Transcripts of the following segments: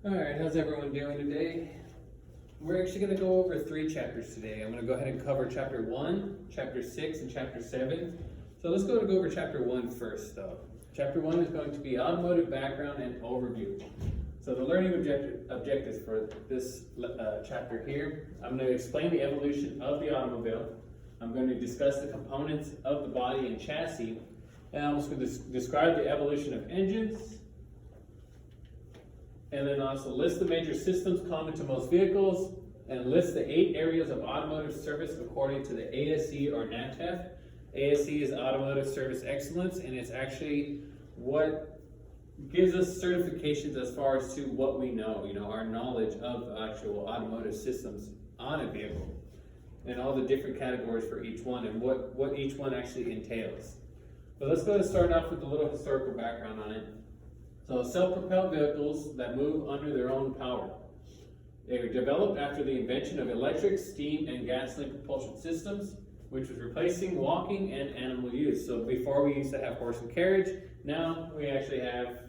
Alright, how's everyone doing today? We're actually going to go over 3 chapters today. I'm going to go ahead and cover chapter 1, chapter 6, and chapter 7. So let's go over chapter 1 first though. Chapter 1 is going to be automotive background and overview. So the learning objectives for this chapter here, I'm going to explain the evolution of the automobile. I'm going to discuss the components of the body and chassis, and I'm also going to describe the evolution of engines, and then also list the major systems common to most vehicles, and list the 8 areas of automotive service according to the ASE or NATF. ASE is Automotive Service Excellence, and it's actually what gives us certifications as far as to what we know, our knowledge of the actual automotive systems on a vehicle, and all the different categories for each one, and what each one actually entails. So let's go and start off with a little historical background on it. So self-propelled vehicles that move under their own power. They were developed after the invention of electric, steam, and gasoline propulsion systems, which was replacing walking and animal use. So before we used to have horse and carriage, now we actually have,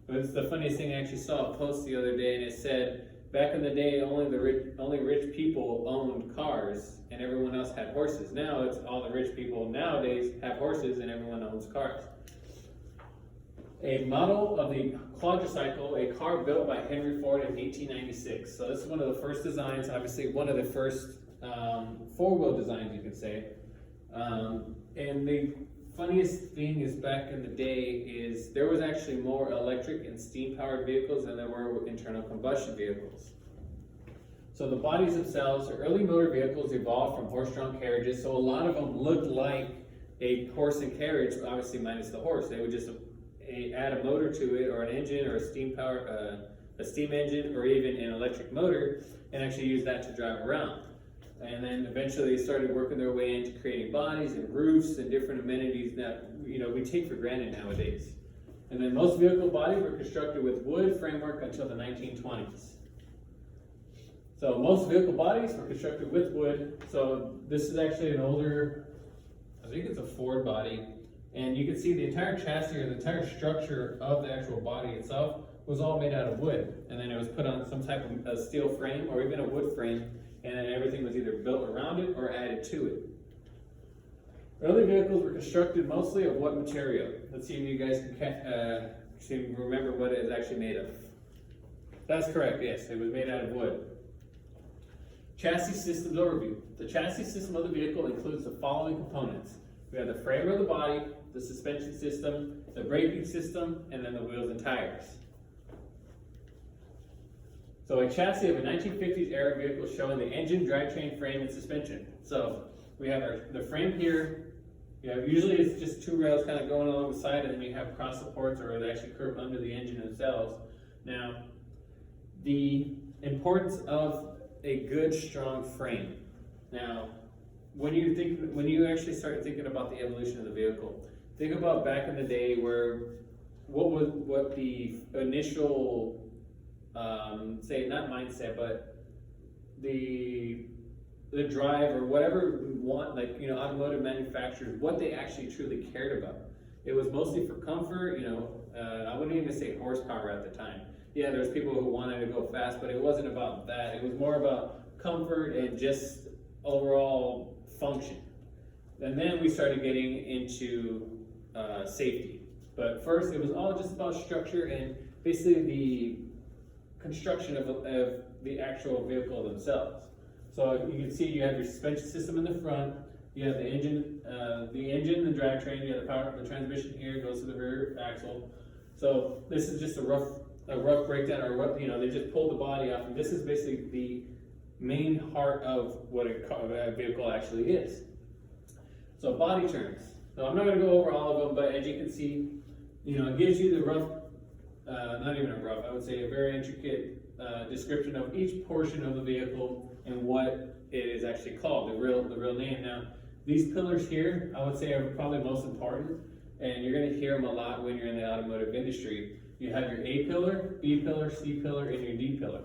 it's the funniest thing, I actually saw a post the other day, and it said, back in the day, only rich people owned cars and everyone else had horses. Now it's all the rich people nowadays have horses and everyone owns cars. A model of the quadricycle, a car built by Henry Ford in 1896. So this is one of the first designs, obviously one of the first four-wheel designs, you could say. And the funniest thing is, back in the day, is there was actually more electric and steam-powered vehicles than there were internal combustion vehicles. So the bodies themselves, the early motor vehicles evolved from horse-drawn carriages, so a lot of them looked like a horse and carriage, obviously minus the horse. They would just add a motor to it, or an engine, or a steam engine, or even an electric motor, and actually use that to drive around. And then eventually they started working their way into creating bodies and roofs and different amenities that we take for granted nowadays. And then most vehicle bodies were constructed with wood framework until the 1920s. So most vehicle bodies were constructed with wood. So this is actually an older, I think it's a Ford body. And you can see the entire chassis, or the entire structure of the actual body itself, was all made out of wood. And then it was put on some type of a steel frame or even a wood frame, and then everything was either built around it or added to it. Early vehicles were constructed mostly of what material? Let's see if you guys can remember what it is actually made of. That's correct, yes, it was made out of wood. Chassis systems overview. The chassis system of the vehicle includes the following components. We have the frame of the body, the suspension system, the braking system, and then the wheels and tires. So a chassis of a 1950s era vehicle showing the engine, drivetrain, frame, and suspension. So we have the frame here. Usually it's just 2 rails kind of going along the side, and then you have cross supports, or they actually curve under the engine themselves. Now, the importance of a good, strong frame. Now, when you actually start thinking about the evolution of the vehicle, think about back in the day where what the initial say, not mindset, but the drive, or whatever we want, automotive manufacturers, what they actually truly cared about. It was mostly for comfort. I wouldn't even say horsepower at the time. Yeah, there's people who wanted to go fast, but it wasn't about that. It was more about comfort and just overall function. And then we started getting into safety. But first, it was all just about structure and basically the construction of the actual vehicle themselves. So you can see you have your suspension system in the front, you have the engine, the drivetrain, you have the transmission here, goes to the rear axle. So this is just a rough breakdown, or what, they just pulled the body off, and this is basically the main heart of what a vehicle actually is. So body terms. So I'm not going to go over all of them, but as you can see, it gives you the rough, not even a rough, I would say a very intricate description of each portion of the vehicle and what it is actually called, the real name. Now, these pillars here, I would say, are probably most important, and you're going to hear them a lot when you're in the automotive industry. You have your A pillar, B pillar, C pillar, and your D pillar.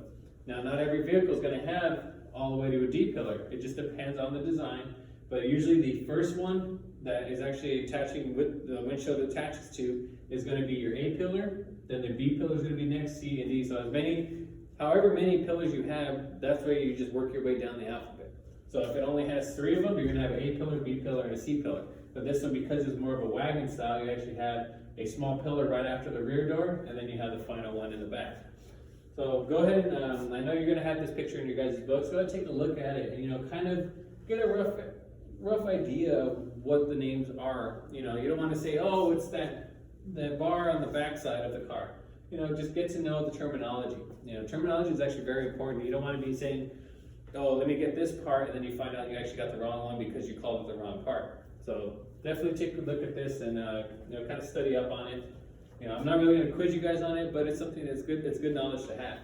Now, not every vehicle is going to have all the way to a D pillar. It just depends on the design. But usually the first one that is actually attaching with the windshield attaches to is going to be your A pillar. Then the B pillar is going to be next, C and D. So as many However many pillars you have, that's where you just work your way down the alphabet. So if it only has 3 of them, you're going to have an A pillar, B pillar, and a C pillar. But this one, because it's more of a wagon style, you actually have a small pillar right after the rear door, and then you have the final one in the back. So go ahead and, I know you're going to have this picture in your guys' books, go ahead and take a look at it and, kind of get a rough idea of what the names are. You don't want to say, oh, it's that bar on the back side of the car. Just get to know the terminology. Terminology is actually very important. You don't want to be saying, oh, let me get this part, and then you find out you actually got the wrong one because you called it the wrong part. So definitely take a look at this and kind of study up on it. I'm not really going to quiz you guys on it, but it's something that's good. It's good knowledge to have.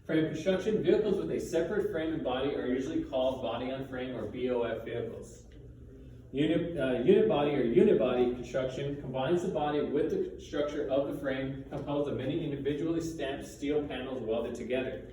Frame construction: vehicles with a separate frame and body are usually called body-on-frame or BOF vehicles. Unit body or unibody construction combines the body with the structure of the frame, composed of many individually stamped steel panels welded together.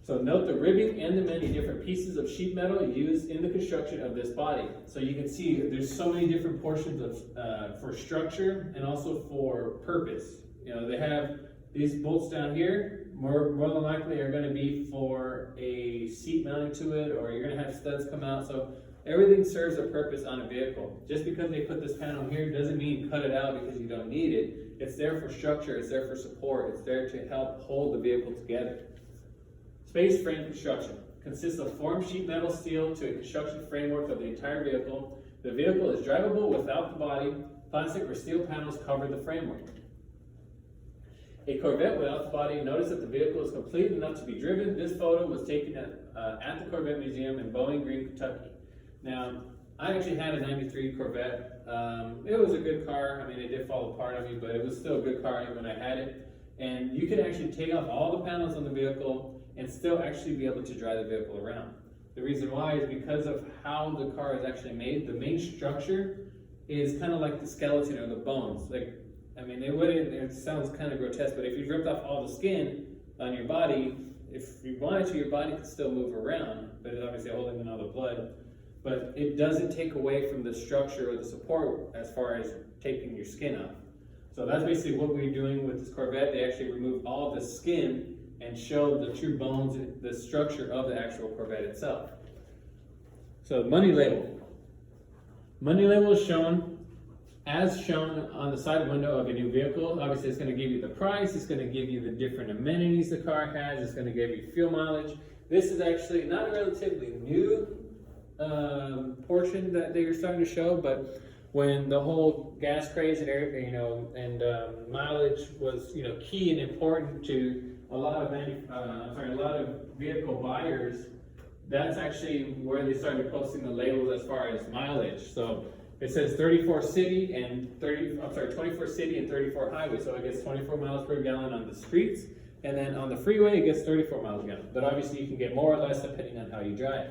So note the ribbing and the many different pieces of sheet metal used in the construction of this body. So you can see there's so many different portions of for structure and also for purpose. They have these bolts down here. More than likely are going to be for a seat mounting to it, or you're going to have studs come out. So everything serves a purpose on a vehicle. Just because they put this panel here doesn't mean cut it out because you don't need it. It's there for structure, it's there for support, it's there to help hold the vehicle together. Space frame construction consists of formed sheet metal steel to a construction framework of the entire vehicle. The vehicle is drivable without the body. Plastic or steel panels cover the framework. A Corvette without the body. Notice that the vehicle is complete enough to be driven. This photo was taken at the Corvette Museum in Bowling Green, Kentucky. Now, I actually had a 93 Corvette. It was a good car. It did fall apart on me, but it was still a good car when I had it. And you could actually take off all the panels on the vehicle and still actually be able to drive the vehicle around. The reason why is because of how the car is actually made. The main structure is kind of like the skeleton or the bones. It sounds kind of grotesque, but if you ripped off all the skin on your body, if you wanted to, your body could still move around, but it's obviously holding in all the blood. But it doesn't take away from the structure or the support as far as taking your skin off. So that's basically what we're doing with this Corvette. They actually remove all the skin and show the true bones, the structure of the actual Corvette itself. So money label. Money label is shown as shown on the side window of a new vehicle. Obviously it's going to give you the price, it's going to give you the different amenities the car has, it's going to give you fuel mileage. This is actually not a relatively new portion that they are starting to show, but when the whole gas craze and everything, mileage was, key and important to a lot of vehicle buyers, that's actually where they started posting the labels as far as mileage. So it says 24 city and 24 city and 34 highway. So it gets 24 miles per gallon on the streets, and then on the freeway it gets 34 miles per gallon. But obviously you can get more or less depending on how you drive.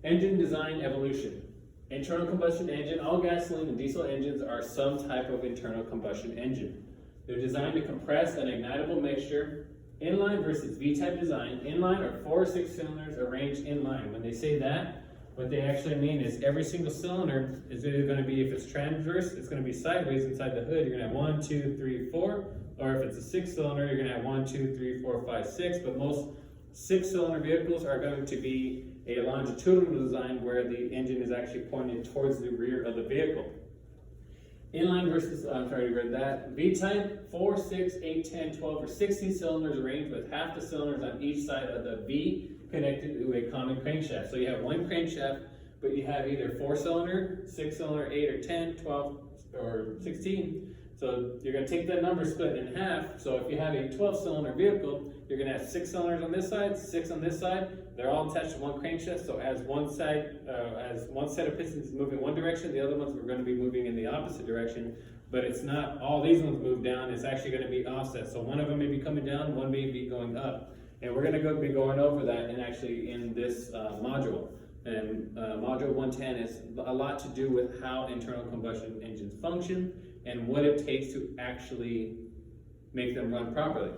Engine design evolution. Internal combustion engine. All gasoline and diesel engines are some type of internal combustion engine. They're designed to compress an ignitable mixture. Inline versus V-type design. Inline are 4 or 6 cylinders arranged inline. When they say that, what they actually mean is every single cylinder is either going to be, if it's transverse, it's going to be sideways inside the hood. You're going to have 1, 2, 3, 4. Or if it's a 6-cylinder, you're going to have 1, 2, 3, 4, 5, 6. But most 6-cylinder vehicles are going to be a longitudinal design where the engine is actually pointed towards the rear of the vehicle. Inline versus, V-type, 4, 6, 8, 10, 12, or 16 cylinders arranged with half the cylinders on each side of the V connected to a common crankshaft. So you have one crankshaft, but you have either 4-cylinder, 6-cylinder, 8 or 10, 12, or 16. So you're going to take that number, split it in half. So if you have a 12-cylinder vehicle, you're going to have 6 cylinders on this side, 6 on this side. They're all attached to one crankshaft. So as one set of pistons is moving one direction, the other ones are going to be moving in the opposite direction. But it's not all these ones move down. It's actually going to be offset. So one of them may be coming down, one may be going up. And we're going to be going over that in this module. And module 110 is a lot to do with how internal combustion engines function and what it takes to actually make them run properly.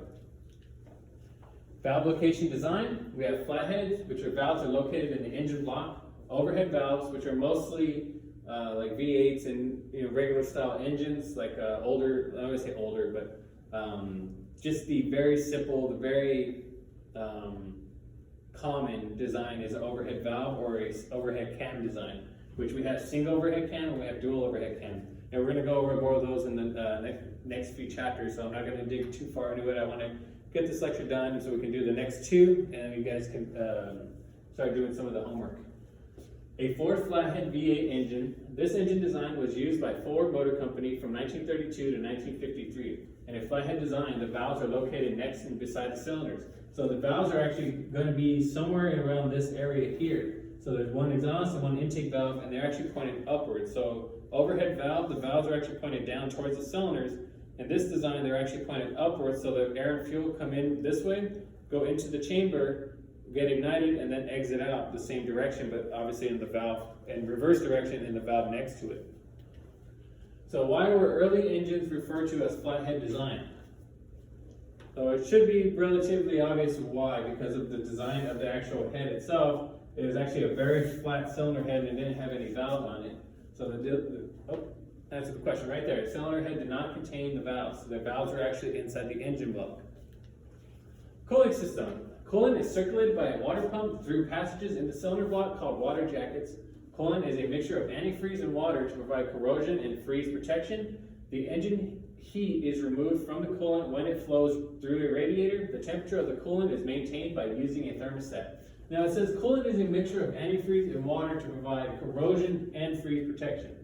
Valve location design. We have flatheads, which are valves located in the engine block. Overhead valves, which are mostly like V8s and regular style engines, like older, I don't want to say older, but Just the very simple, the very common design is an overhead valve or a overhead cam design, which we have single overhead cam and we have dual overhead cam. And we're going to go over more of those in the next few chapters, so I'm not going to dig too far into it. I want to get this lecture done so we can do the next two, and you guys can start doing some of the homework. A Ford flathead V8 engine. This engine design was used by Ford Motor Company from 1932 to 1953. And a flathead design, the valves are located next and beside the cylinders. So the valves are actually going to be somewhere around this area here. So there's one exhaust and one intake valve, and they're actually pointed upwards. So overhead valve, the valves are actually pointed down towards the cylinders. In this design, they're actually pointed upwards, so the air and fuel come in this way, go into the chamber, get ignited, and then exit out the same direction, but obviously in the valve, in reverse direction in the valve next to it. So why were early engines referred to as flathead design? So it should be relatively obvious why, because of the design of the actual head itself. It was actually a very flat cylinder head and it didn't have any valve on it. So answer the question right there. The cylinder head did not contain the valves. So the valves are actually inside the engine block. Cooling system. Coolant is circulated by a water pump through passages in the cylinder block called water jackets. Coolant is a mixture of antifreeze and water to provide corrosion and freeze protection. The engine heat is removed from the coolant when it flows through a radiator. The temperature of the coolant is maintained by using a thermostat. Now it says coolant is a mixture of antifreeze and water to provide corrosion and freeze protection.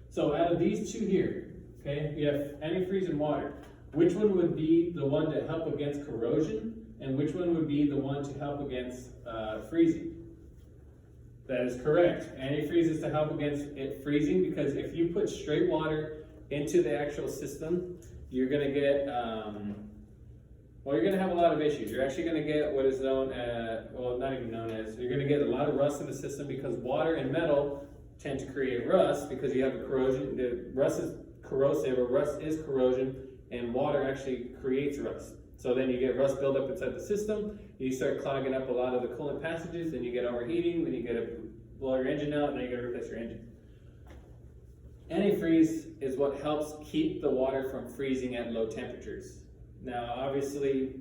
So out of these two here, okay, you have antifreeze and water. Which one would be the one to help against corrosion, and which one would be the one to help against freezing? That is correct. Antifreeze is to help against it freezing, because if you put straight water into the actual system, you're going to get, you're going to have a lot of issues. You're actually going to get what is known as, not even known as, you're going to get a lot of rust in the system, because water and metal tend to create rust because you have a corrosion. The rust is corrosive, or rust is corrosion, and water actually creates rust. So then you get rust buildup inside the system, you start clogging up a lot of the coolant passages, then you get overheating, then you get to blow your engine out, and then you got to replace your engine. Antifreeze is what helps keep the water from freezing at low temperatures. Now, obviously,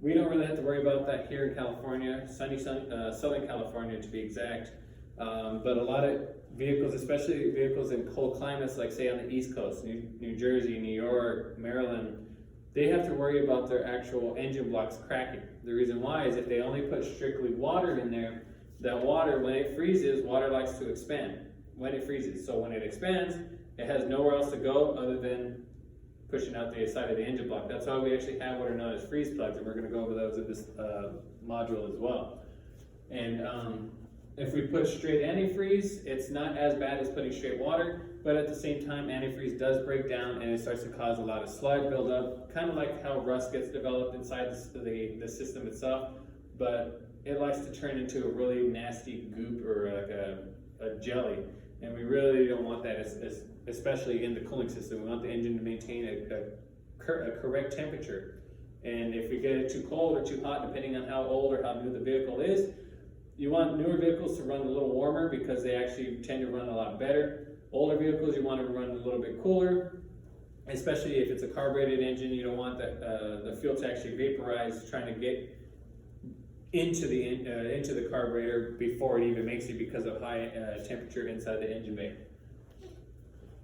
we don't really have to worry about that here in California, sunny Southern California to be exact. But a lot of vehicles, especially vehicles in cold climates, like say on the East Coast, New Jersey, New York, Maryland, they have to worry about their actual engine blocks cracking. The reason why is if they only put strictly water in there, that water, when it freezes, water likes to expand when it freezes. So when it expands, it has nowhere else to go other than pushing out the side of the engine block. That's why we actually have what are known as freeze plugs, and we're going to go over those in this module as well. And if we put straight antifreeze, it's not as bad as putting straight water, but at the same time, antifreeze does break down and it starts to cause a lot of sludge buildup, kind of like how rust gets developed inside the system itself, but it likes to turn into a really nasty goop or like a jelly, and we really don't want that, especially in the cooling system. We want the engine to maintain a correct temperature, and if we get it too cold or too hot, depending on how old or how new the vehicle is, you want newer vehicles to run a little warmer because they actually tend to run a lot better. Older vehicles, you want them to run a little bit cooler, especially if it's a carbureted engine. You don't want the fuel to actually vaporize trying to get into the carburetor before it even makes it because of high temperature inside the engine bay.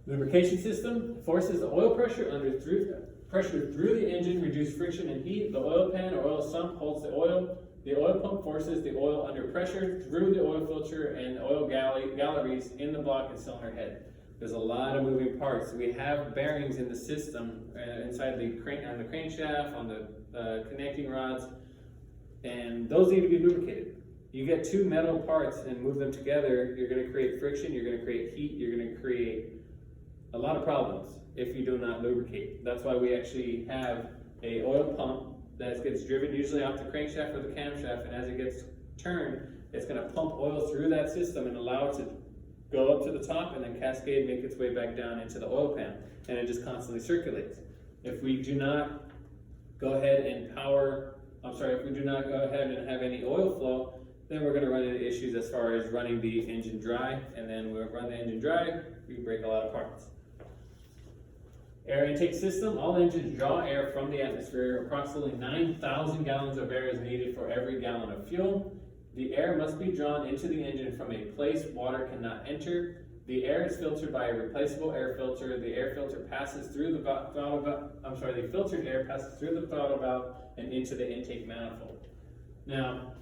Lubrication system forces the oil pressure through the engine, reduce friction and heat. The oil pan or oil sump holds the oil. The oil pump forces the oil under pressure through the oil filter and the oil galleries in the block and cylinder head. There's a lot of moving parts. We have bearings in the system inside the crankshaft, on the connecting rods, and those need to be lubricated. You get two metal parts and move them together, you're going to create friction, you're going to create heat, you're going to create a lot of problems if you do not lubricate. That's why we actually have a oil pump that gets driven usually off the crankshaft or the camshaft, and as it gets turned, it's going to pump oil through that system and allow it to go up to the top and then cascade, make its way back down into the oil pan, and it just constantly circulates. If we do not go ahead and have any oil flow, then we're going to run into issues as far as running the engine dry, and then when we run the engine dry, we break a lot of parts. Air intake system, all engines draw air from the atmosphere. Approximately 9,000 gallons of air is needed for every gallon of fuel. The air must be drawn into the engine from a place water cannot enter. The air is filtered by a replaceable air filter. The air filter passes through the throttle valve, the filtered air passes through the throttle valve and into the intake manifold. Now,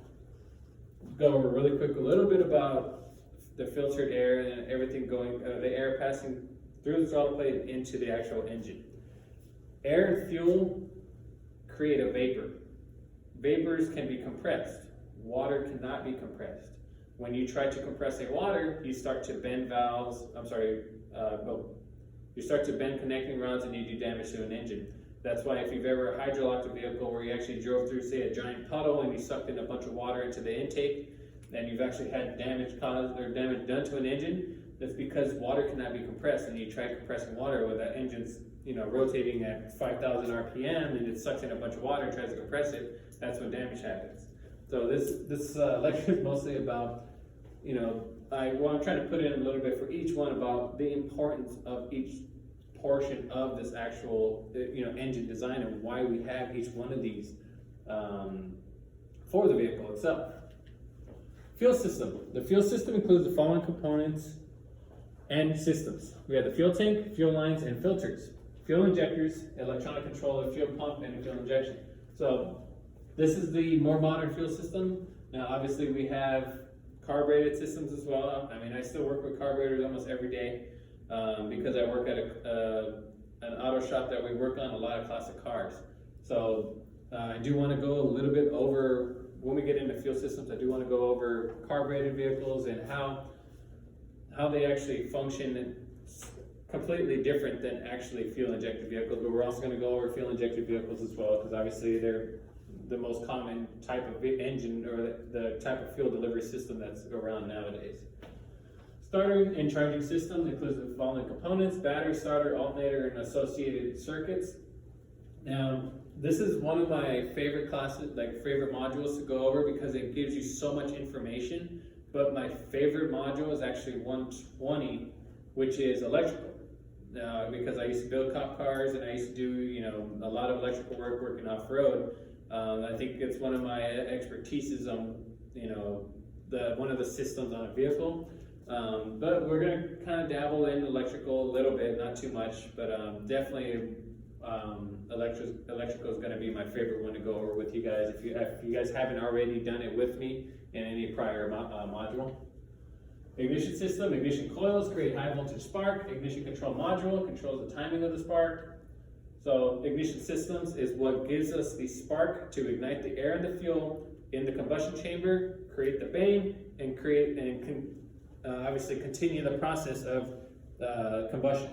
go over really quick a little bit about the filtered air and everything going, the air passing through the throttle plate and into the actual engine. Air and fuel create a vapor. Vapors can be compressed. Water cannot be compressed. When you try to compress a water, you start to bend you start to bend connecting rods and you do damage to an engine. That's why if you've ever hydrolocked a vehicle where you actually drove through, say, a giant puddle and you sucked in a bunch of water into the intake, then you've actually had damage caused or damage done to an engine. That's because water cannot be compressed, and you try compressing water with that engine's rotating at 5,000 RPM and it sucks in a bunch of water and tries to compress it. That's when damage happens. So this lecture is mostly about, I'm trying to put in a little bit for each one about the importance of each portion of this actual, engine design and why we have each one of these for the vehicle itself. Fuel system. The fuel system includes the following components and systems. We have the fuel tank, fuel lines, and filters. Fuel injectors, electronic controller, fuel pump, and fuel injection. So this is the more modern fuel system. Now, obviously, we have carbureted systems as well. I mean, I still work with carburetors almost every day because I work at an auto shop that we work on a lot of classic cars. So I do want to go a little bit over, when we get into fuel systems, I do want to go over carbureted vehicles and how they actually function completely different than actually fuel-injected vehicles. But we're also going to go over fuel-injected vehicles as well, because obviously they're the most common type of engine or the type of fuel delivery system that's around nowadays. Starter and charging system includes the following components: battery, starter, alternator, and associated circuits. Now, this is one of my favorite classes, favorite modules to go over because it gives you so much information. But my favorite module is actually 120, which is electrical. Because I used to build cop cars and I used to do, a lot of electrical work working off-road. I think it's one of my expertises on, one of the systems on a vehicle. But we're going to kind of dabble in electrical a little bit, not too much, but definitely electrical is going to be my favorite one to go over with you guys. If you guys haven't already done it with me in any prior module. Ignition system, ignition coils create high voltage spark. Ignition control module controls the timing of the spark. So ignition systems is what gives us the spark to ignite the air and the fuel in the combustion chamber, create the bang, and obviously continue the process of combustion.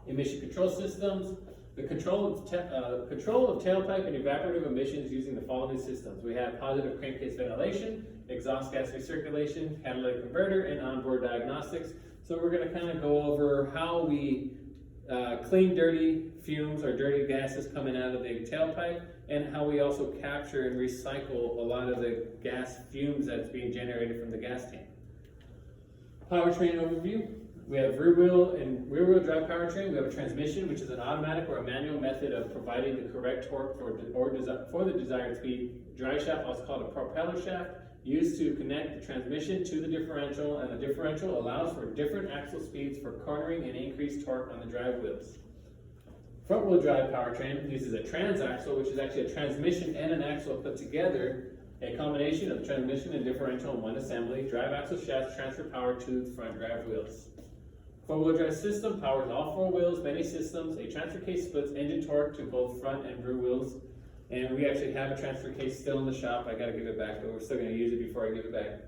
Emission control systems, the control of tailpipe and evaporative emissions using the following systems. We have positive crankcase ventilation, exhaust gas recirculation, catalytic converter, and onboard diagnostics. So we're going to kind of go over how we clean dirty fumes or dirty gases coming out of the tailpipe, and how we also capture and recycle a lot of the gas fumes that's being generated from the gas tank. Powertrain overview. We have rear-wheel drive powertrain. We have a transmission, which is an automatic or a manual method of providing the correct torque for the desired speed. Drive shaft, also called a propeller shaft, used to connect the transmission to the differential, and the differential allows for different axle speeds for cornering and increased torque on the drive wheels. Front-wheel drive powertrain uses a transaxle, which is actually a transmission and an axle put together, a combination of transmission and differential in one assembly. Drive axle shafts transfer power to the front drive wheels. Four-wheel drive system powers all four wheels, many systems. A transfer case splits engine torque to both front and rear wheels. And we actually have a transfer case still in the shop. I gotta give it back, but we're still gonna use it before I give it back.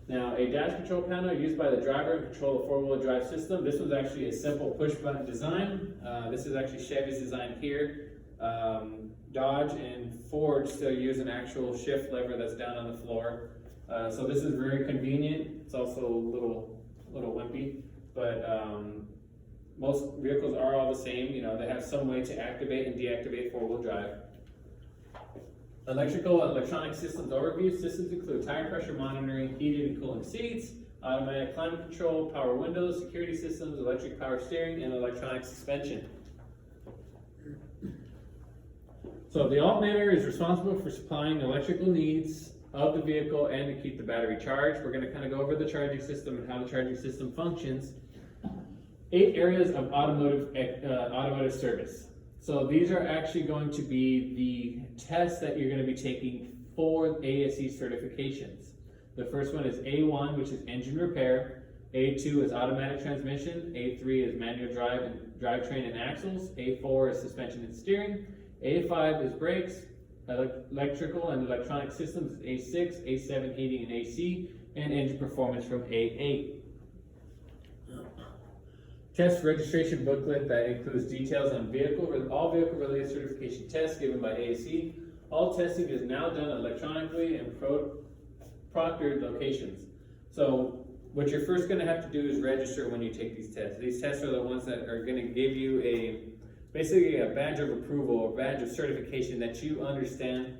Now, a dash control panel used by the driver to control a four-wheel drive system. This was actually a simple push-button design. This is actually Chevy's design here. Dodge and Ford still use an actual shift lever that's down on the floor. So this is very convenient. It's also a little wimpy, but most vehicles are all the same. They have some way to activate and deactivate four-wheel drive. Electrical and electronic systems overview. Systems include tire pressure monitoring, heated and cooling seats, automatic climate control, power windows, security systems, electric power steering, and electronic suspension. So the alternator is responsible for supplying electrical needs of the vehicle and to keep the battery charged. We're going to kind of go over the charging system and how the charging system functions. 8 areas of automotive service. So these are actually going to be the tests that you're going to be taking for ASE certifications. The first one is A1, which is engine repair. A2 is automatic transmission. A3 is manual drivetrain and axles. A4 is suspension and steering. A5 is brakes. Electrical and electronic systems is A6. A7 heating and AC, and engine performance from A8. Test registration booklet that includes details on all vehicle related certification tests given by ASE. All testing is now done electronically in proctored locations. So what you're first going to have to do is register when you take these tests. These tests are the ones that are going to give you basically a badge of approval or badge of certification that you understand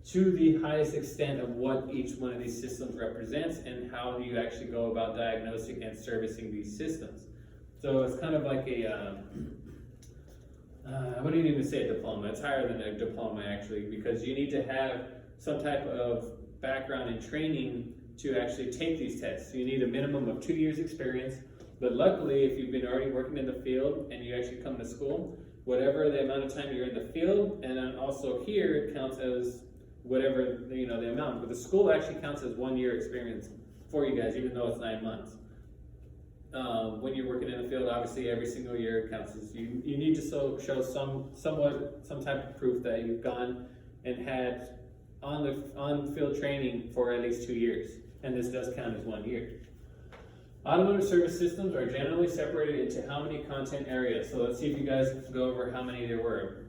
to the highest extent of what each one of these systems represents and how you actually go about diagnosing and servicing these systems. So it's kind of like I wouldn't even say a diploma. It's higher than a diploma actually, because you need to have some type of background and training to actually take these tests. So you need a minimum of 2 years experience, but luckily if you've been already working in the field and you actually come to school, whatever the amount of time you're in the field, and then also here it counts as whatever the amount, but the school actually counts as 1 year experience for you guys, even though it's 9 months. When you're working in the field, obviously every single year counts as you need to show some type of proof that you've gone and had on field training for at least 2 years, and this does count as 1 year. Automotive service systems are generally separated into how many content areas. So let's see if you guys can go over how many there were.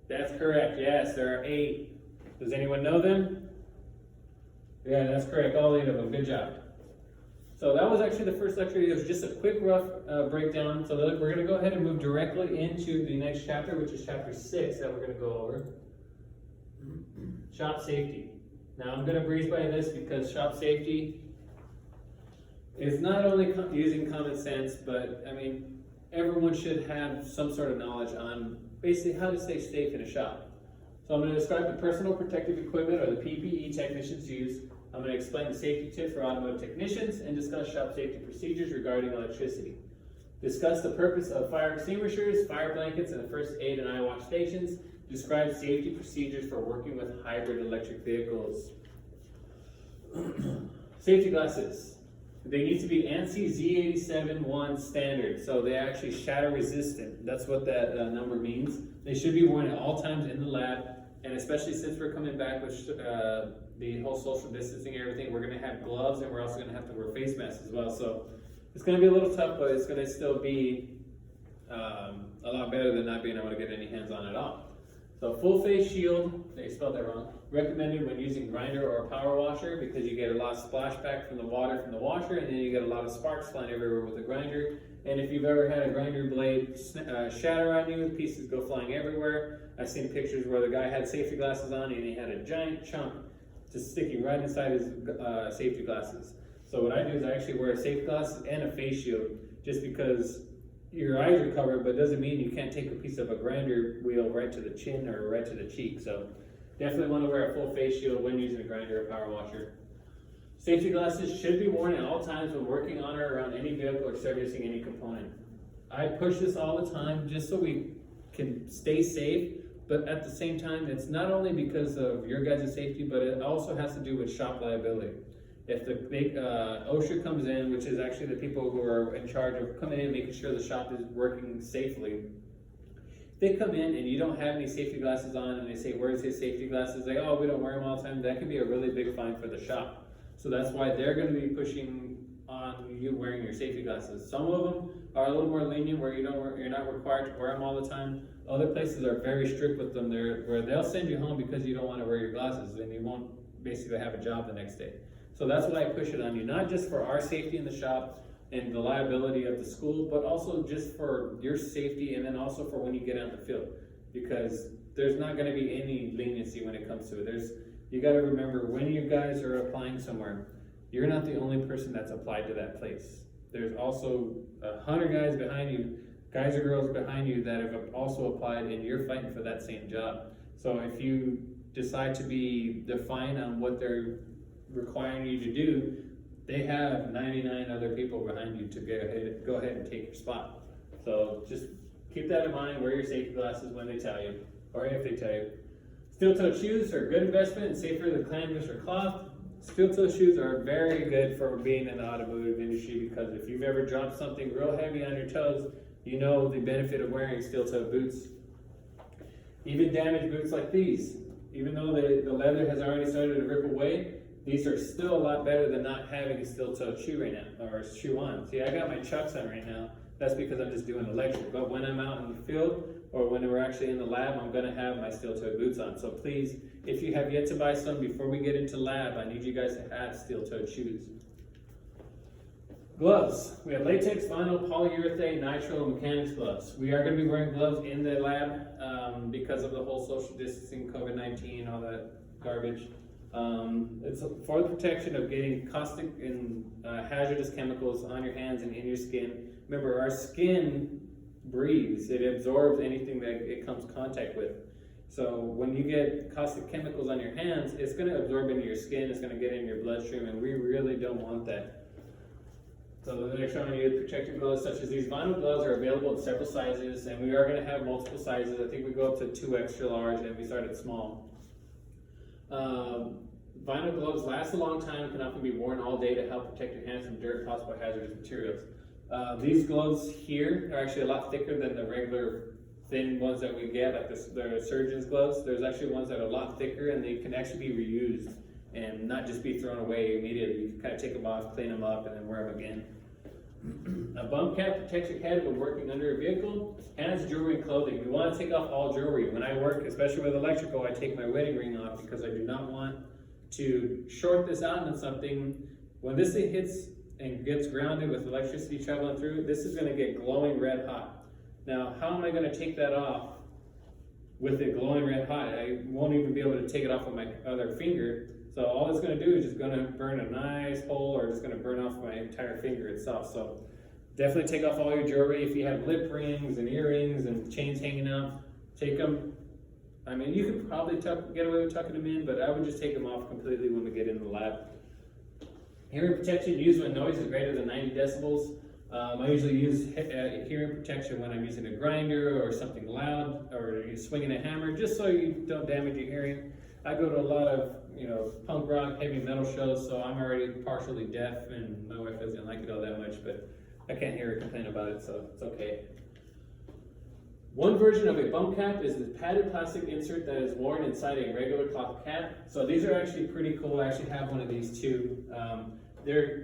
That's correct, yes, there are 8. Does anyone know them? Yeah, that's correct, all 8 of them, good job. So that was actually the first lecture. It was just a quick rough breakdown. So we're going to go ahead and move directly into the next chapter, which is chapter 6 that we're going to go over. Shop safety. Now I'm going to breeze by this because shop safety is not only using common sense, but I mean, everyone should have some sort of knowledge on basically how to stay safe in a shop. So I'm going to describe the personal protective equipment, or the PPE, technicians use. I'm going to explain the safety tips for automotive technicians and discuss shop safety procedures regarding electricity. Discuss the purpose of fire extinguishers, fire blankets, and the first aid and eye wash stations. Describe safety procedures for working with hybrid electric vehicles. Safety glasses. They need to be ANSI Z87-1 standard, so they actually shatter resistant. That's what that number means. They should be worn at all times in the lab, and especially since we're coming back with the whole social distancing and everything, we're going to have gloves, and we're also going to have to wear face masks as well. So it's going to be a little tough, but it's going to still be a lot better than not being able to get any hands on at all. So full face shield, they spelled that wrong, recommended when using grinder or a power washer, because you get a lot of splashback from the water from the washer, and then you get a lot of sparks flying everywhere with the grinder. And if you've ever had a grinder blade shatter on you, pieces go flying everywhere. I've seen pictures where the guy had safety glasses on and he had a giant chunk just sticking right inside his safety glasses. So what I do is I actually wear safety glasses and a face shield, just because your eyes are covered, but it doesn't mean you can't take a piece of a grinder wheel right to the chin or right to the cheek. So definitely want to wear a full face shield when using a grinder or power washer. Safety glasses should be worn at all times when working on or around any vehicle or servicing any component. I push this all the time just so we can stay safe, but at the same time, it's not only because of your guys' safety, but it also has to do with shop liability. If the big OSHA comes in, which is actually the people who are in charge of coming in and making sure the shop is working safely, if they come in and you don't have any safety glasses on and they say, where's his safety glasses? They, oh, we don't wear them all the time. That can be a really big fine for the shop. So that's why they're going to be pushing on you wearing your safety glasses. Some of them are a little more lenient where you're not required to wear them all the time. Other places are very strict with them where they'll send you home because you don't want to wear your glasses and you won't basically have a job the next day. So that's why I push it on you, not just for our safety in the shop and the liability of the school, but also just for your safety and then also for when you get out in the field, because there's not going to be any leniency when it comes to it. You got to remember, when you guys are applying somewhere, you're not the only person that's applied to that place. There's also 100 guys behind you, guys or girls behind you that have also applied, and you're fighting for that same job. So if you decide to be defiant on what they're requiring you to do, they have 99 other people behind you to go ahead and take your spot. So just keep that in mind. Wear your safety glasses when they tell you, or if they tell you. Steel-toed shoes are a good investment and safer than canvas or cloth. Steel-toed shoes are very good for being in the automotive industry, because if you've ever dropped something real heavy on your toes, you know the benefit of wearing steel-toed boots. Even damaged boots like these, even though the leather has already started to rip away, these are still a lot better than not having a steel-toed shoe right now, or a shoe on. See, I got my Chucks on right now. That's because I'm just doing a lecture. But when I'm out in the field, or when we're actually in the lab, I'm gonna have my steel-toed boots on. So please, if you have yet to buy some before we get into lab, I need you guys to have steel-toed shoes. Gloves. We have latex, vinyl, polyurethane, nitrile, and mechanics gloves. We are going to be wearing gloves in the lab because of the whole social distancing, COVID-19, all that garbage. It's for the protection of getting caustic and hazardous chemicals on your hands and in your skin. Remember, our skin breathes. It absorbs anything that it comes in contact with. So when you get caustic chemicals on your hands, it's going to absorb into your skin, it's going to get in your bloodstream, and we really don't want that. So they're showing you protective gloves such as these. Vinyl gloves are available in several sizes, and we are going to have multiple sizes. I think we go up to 2 extra large, and we start at small. Vinyl gloves last a long time, can often be worn all day to help protect your hands from dirt and possible hazardous materials. These gloves here are actually a lot thicker than the regular thin ones that we get, like the surgeon's gloves. There's actually ones that are a lot thicker, and they can actually be reused and not just be thrown away immediately. You can kind of take them off, clean them up, and then wear them again. A bump cap protects your head when working under a vehicle. Hands, jewelry, and clothing. We want to take off all jewelry. When I work, especially with electrical, I take my wedding ring off because I do not want to short this out into something. When this thing hits and gets grounded with electricity traveling through, this is going to get glowing red hot. Now, how am I going to take that off with it glowing red hot? I won't even be able to take it off with my other finger. So all it's going to do is just going to burn a nice hole, or just going to burn off my entire finger itself. So definitely take off all your jewelry. If you have lip rings and earrings and chains hanging out, take them. I mean, you could probably get away with tucking them in, but I would just take them off completely when we get in the lab. Hearing protection used when noise is greater than 90 decibels. I usually use hearing protection when I'm using a grinder or something loud, or you're swinging a hammer, just so you don't damage your hearing. I go to a lot of, punk rock, heavy metal shows, so I'm already partially deaf, and my wife doesn't like it all that much, but I can't hear her complain about it, so it's okay. One version of a bump cap is the padded plastic insert that is worn inside a regular cloth cap. So these are actually pretty cool. I actually have one of these too.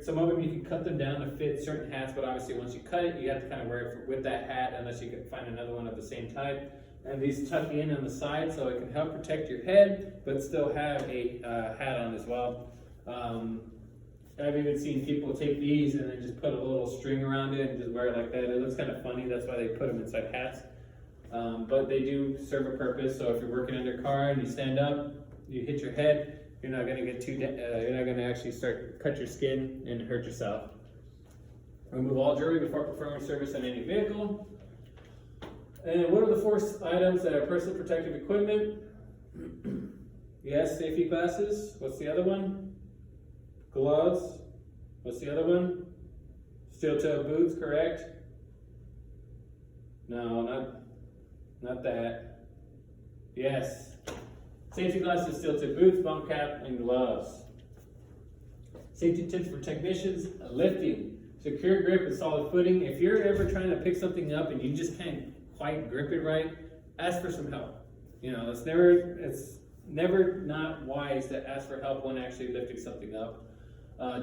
Some of them you can cut them down to fit certain hats, but obviously once you cut it, you have to kind of wear it with that hat, unless you can find another one of the same type. And these tuck in on the side, so it can help protect your head, but still have a hat on as well. I've even seen people take these and then just put a little string around it and just wear it like that. It looks kind of funny. That's why they put them inside hats. But they do serve a purpose. So if you're working under a car and you stand up, you hit your head, you're not going to get you're not going to actually cut your skin and hurt yourself. Remove all jewelry before performing service on any vehicle. And what are the 4 items that are personal protective equipment? Yes, safety glasses. What's the other one? Gloves. What's the other one? Steel-toed boots, correct? No, not that. Yes. Safety glasses, steel-toed boots, bump cap, and gloves. Safety tips for technicians: lifting, secure grip, and solid footing. If you're ever trying to pick something up and you just can't quite grip it right, ask for some help. It's never not wise to ask for help when actually lifting something up.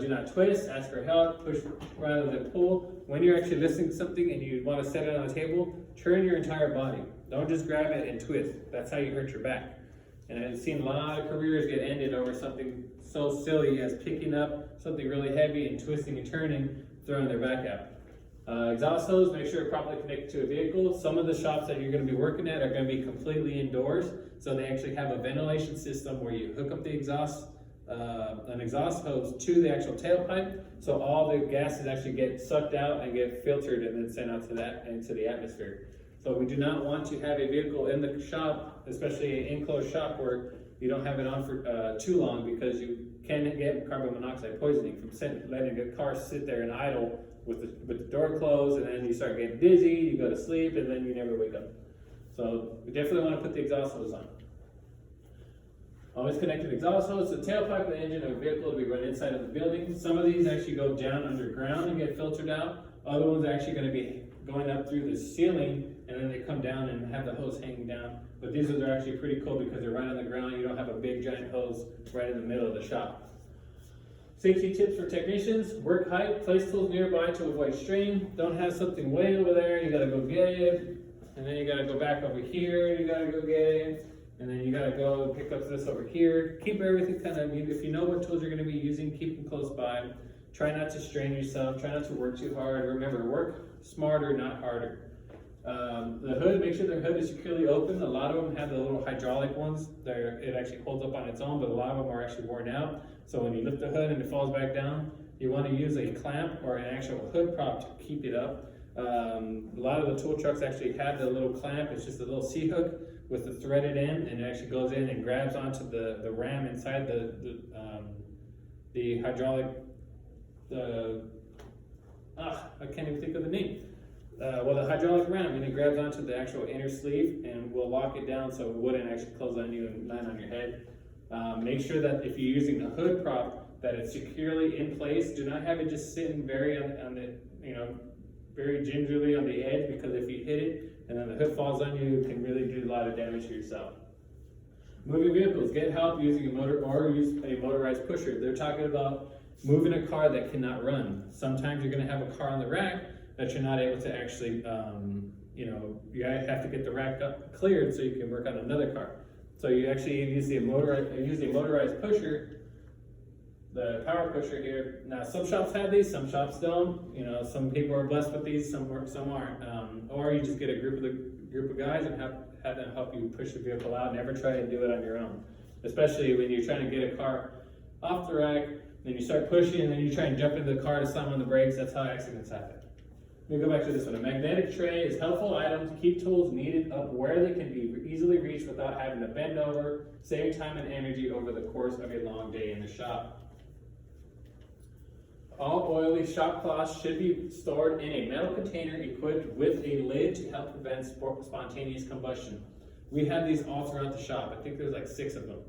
Do not twist, ask for help, push rather than pull. When you're actually lifting something and you want to set it on the table, turn your entire body. Don't just grab it and twist. That's how you hurt your back. And I've seen a lot of careers get ended over something so silly as picking up something really heavy and twisting and turning, throwing their back out. Exhaust hose, make sure it's properly connected to a vehicle. Some of the shops that you're going to be working at are going to be completely indoors, so they actually have a ventilation system where you hook up the exhaust an exhaust hose to the actual tailpipe, so all the gases actually get sucked out and get filtered and then sent out to that into the atmosphere. So we do not want to have a vehicle in the shop, especially an enclosed shop where you don't have it on for too long, because you can get carbon monoxide poisoning from letting a car sit there and idle with the door closed, and then you start getting dizzy, you go to sleep, and then you never wake up. So we definitely want to put the exhaust hose on. Always connect an exhaust hose to the tailpipe of the engine of a vehicle to be run inside of the building. Some of these actually go down underground and get filtered out. Other ones are actually going to be going up through the ceiling, and then they come down and have the hose hanging down. But these ones are actually pretty cool because they're right on the ground. You don't have a big giant hose right in the middle of the shop. Safety tips for technicians: work height, place tools nearby to avoid strain. Don't have something way over there, you gotta go get it. And then you gotta go back over here, you gotta go get it. And then you gotta go pick up this over here. Keep everything kind of, if you know what tools you're gonna be using, keep them close by. Try not to strain yourself, try not to work too hard. Remember, work smarter, not harder. The hood, make sure the hood is securely open. A lot of them have the little hydraulic ones. It actually holds up on its own, but a lot of them are actually worn out. So when you lift the hood and it falls back down, you want to use a clamp or an actual hood prop to keep it up. A lot of the tool trucks actually have the little clamp. It's just a little C-hook with the threaded end, and it actually goes in and grabs onto the ram inside the hydraulic. I can't even think of the name. The hydraulic ram, and it grabs onto the actual inner sleeve and will lock it down so it wouldn't actually close on you and land on your head. Make sure that if you're using the hood prop, that it's securely in place. Do not have it just sitting very very gingerly on the edge, because if you hit it and then the hood falls on you, it can really do a lot of damage to yourself. Moving vehicles, get help using a motor or use a motorized pusher. They're talking about moving a car that cannot run. Sometimes you're going to have a car on the rack that you're not able to actually, you have to get the rack up cleared so you can work on another car. So you actually use a motorized pusher, the power pusher here. Now some shops have these, some shops don't. Some people are blessed with these, some aren't. Or you just get a group of guys and have them help you push the vehicle out. Never try to do it on your own, especially when you're trying to get a car off the rack. Then you start pushing, and then you try and jump into the car to slam on the brakes. That's how accidents happen. Let me go back to this one. A magnetic tray is a helpful item to keep tools needed up where they can be easily reached without having to bend over, saving time and energy over the course of a long day in the shop. All oily shop cloths should be stored in a metal container equipped with a lid to help prevent spontaneous combustion. We have these all throughout the shop. I think there's like 6 of them.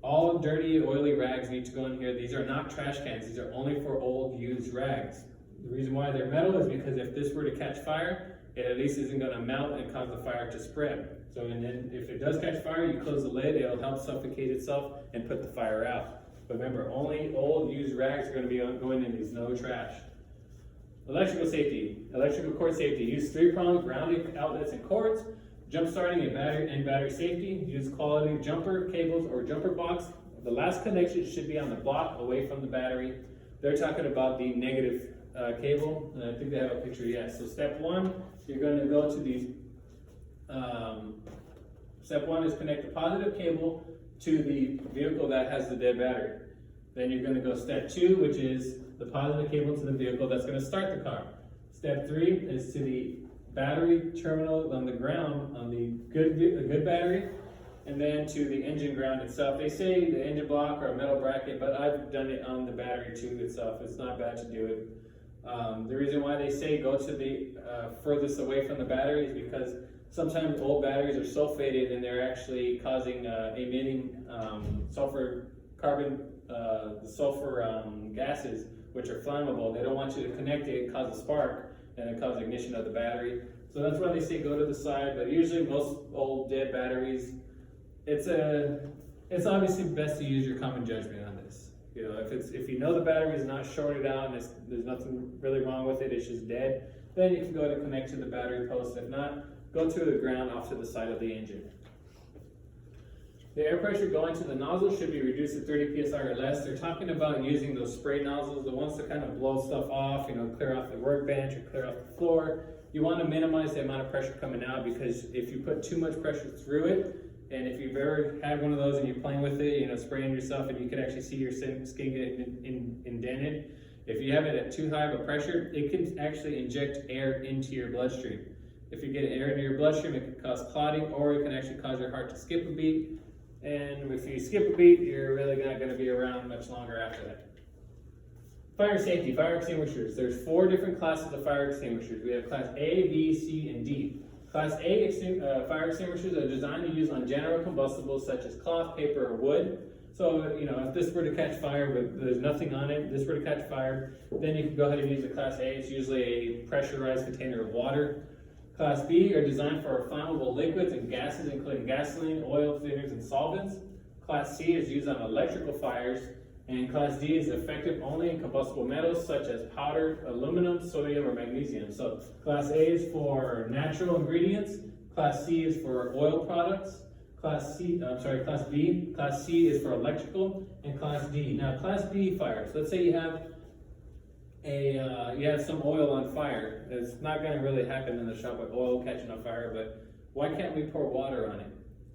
All dirty, oily rags need to go in here. These are not trash cans. These are only for old, used rags. The reason why they're metal is because if this were to catch fire, it at least isn't going to melt and cause the fire to spread. So, and then if it does catch fire, you close the lid, it'll help suffocate itself and put the fire out. But remember, only old, used rags are going to be going in these, no trash. Electrical safety. Electrical cord safety. Use 3-prong grounding outlets and cords. Jump starting and battery safety. Use quality jumper cables or jumper blocks. The last connection should be on the block away from the battery. They're talking about the negative cable, and I think they have a picture, yes. So step 1, you're going to go to these. Step 1 is connect the positive cable to the vehicle that has the dead battery. Then you're going to go step 2, which is the positive cable to the vehicle that's going to start the car. Step 3 is to the battery terminal on the ground on the good battery, and then to the engine ground itself. They say the engine block or a metal bracket, but I've done it on the battery tube itself. It's not bad to do it. The reason why they say go to the furthest away from the battery is because sometimes old batteries are sulfated and they're actually causing emitting sulfur gases, which are flammable. They don't want you to connect it and cause a spark and it cause ignition of the battery. So that's why they say go to the side, but usually most old dead batteries, it's obviously best to use your common judgment on this. If you know the battery is not shorted out and there's nothing really wrong with it, it's just dead, then you can go to connect to the battery post. If not, go to the ground off to the side of the engine. The air pressure going to the nozzle should be reduced to 30 psi or less. They're talking about using those spray nozzles, the ones that kind of blow stuff off, clear off the workbench or clear off the floor. You want to minimize the amount of pressure coming out, because if you put too much pressure through it, And if you've ever had one of those and you're playing with it, you know, spraying yourself, and you could actually see your skin get indented. If you have it at too high of a pressure, it can actually inject air into your bloodstream. If you get air into your bloodstream, it can cause clotting, or it can actually cause your heart to skip a beat. And if you skip a beat, you're really not going to be around much longer after that. Fire safety, fire extinguishers. There's 4 different classes of fire extinguishers. We have class A, B, C, and D. Class A fire extinguishers are designed to use on general combustibles such as cloth, paper, or wood. So, you know, if this were to catch fire, but there's nothing on it, this were to catch fire, then you can go ahead and use a class A. It's usually a pressurized container of water. Class B are designed for flammable liquids and gases, including gasoline, oil, thinners, and solvents. Class C is used on electrical fires, and Class D is effective only in combustible metals such as powder, aluminum, sodium, or magnesium. So Class A is for natural ingredients, Class C is for oil products, Class C is for electrical, and Class D. Now Class B fires, let's say you have some oil on fire. It's not going to really happen in the shop with oil catching on fire, but why can't we pour water on it?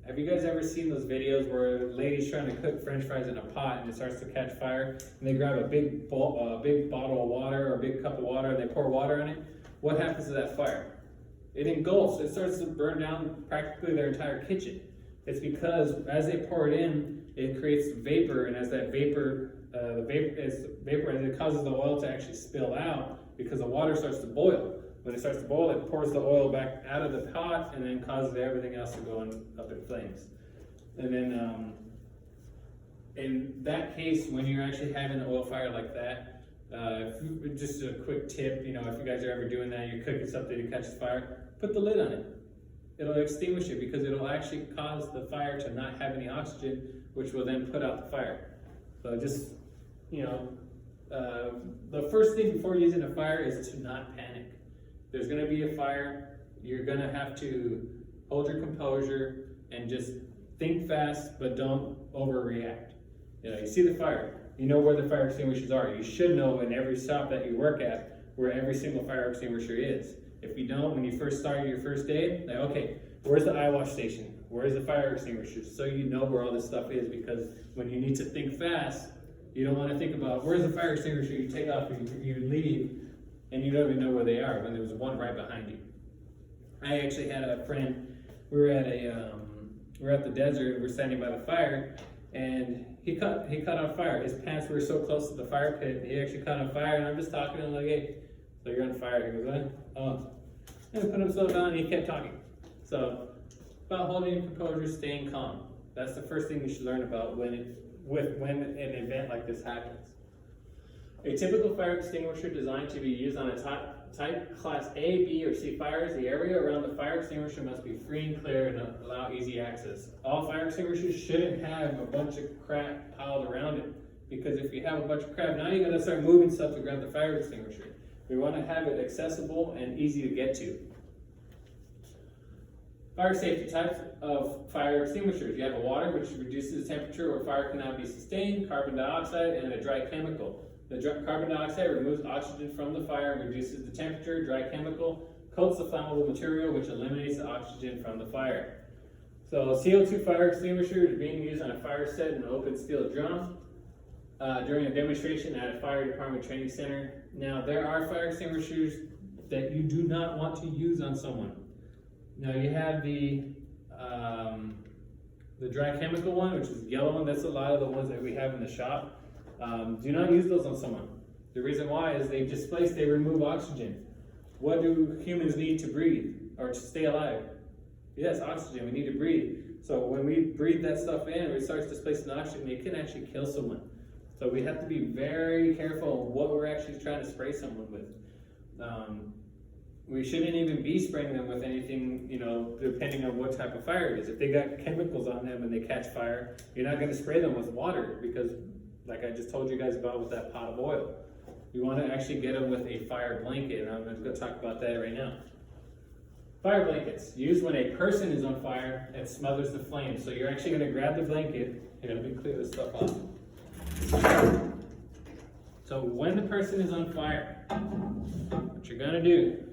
Have you guys ever seen those videos where a lady's trying to cook French fries in a pot and it starts to catch fire, and they grab a big bottle of water or a big cup of water and they pour water on it? What happens to that fire? It engulfs. It starts to burn down practically their entire kitchen. It's because as they pour it in, it creates vapor, and as that vapor, it causes the oil to actually spill out because the water starts to boil. When it starts to boil, it pours the oil back out of the pot and then causes everything else to go up in flames. And then in that case, when you're actually having an oil fire like that, just a quick tip, you know, if you guys are ever doing that, you're cooking something and catches fire, put the lid on it. It'll extinguish it because it'll actually cause the fire to not have any oxygen, which will then put out the fire. So just, you know, the first thing before using a fire is to not panic. There's going to be a fire. You're going to have to hold your composure and just think fast, but don't overreact. You know, you see the fire. You know where the fire extinguishers are. You should know in every shop that you work at where every single fire extinguisher is. If you don't, when you first start your first day, like, okay, where's the eye wash station? Where's the fire extinguisher? So you know where all this stuff is, because when you need to think fast, you don't want to think about where's the fire extinguisher. You take off, you leave, and you don't even know where they are when there's one right behind you. I actually had a friend. We were at the desert. We're standing by the fire, and he caught on fire. His pants were so close to the fire pit, he actually caught on fire. And I'm just talking to him like, "Hey, so you're on fire?" He goes, "What?" "Oh." And he put himself down, and he kept talking. So, about holding your composure, staying calm. That's the first thing you should learn about when an event like this happens. A typical fire extinguisher designed to be used on a type Class A, B, or C fires, the area around the fire extinguisher must be free and clear and allow easy access. All fire extinguishers shouldn't have a bunch of crap piled around it, because if you have a bunch of crap, now you gotta start moving stuff to grab the fire extinguisher. We want to have it accessible and easy to get to. Fire safety types of fire extinguishers. You have a water, which reduces the temperature where fire cannot be sustained, carbon dioxide, and a dry chemical. The carbon dioxide removes oxygen from the fire and reduces the temperature. Dry chemical coats the flammable material, which eliminates the oxygen from the fire. So CO2 fire extinguisher is being used on a fire set in an open steel drum during a demonstration at a fire department training center. Now, there are fire extinguishers that you do not want to use on someone. Now, you have the dry chemical one, which is the yellow one. That's a lot of the ones that we have in the shop. Do not use those on someone. The reason why is they remove oxygen. What do humans need to breathe or to stay alive? Yes, oxygen. We need to breathe. So when we breathe that stuff in, it starts displacing oxygen. It can actually kill someone. So we have to be very careful of what we're actually trying to spray someone with. We shouldn't even be spraying them with anything, you know, depending on what type of fire it is. If they got chemicals on them and they catch fire, you're not going to spray them with water, because like I just told you guys about with that pot of oil. You want to actually get them with a fire blanket, and I'm going to talk about that right now. Fire blankets, used when a person is on fire and smothers the flames. So you're actually going to grab the blanket. Here, let me clear this stuff off. So when the person is on fire, what you're going to do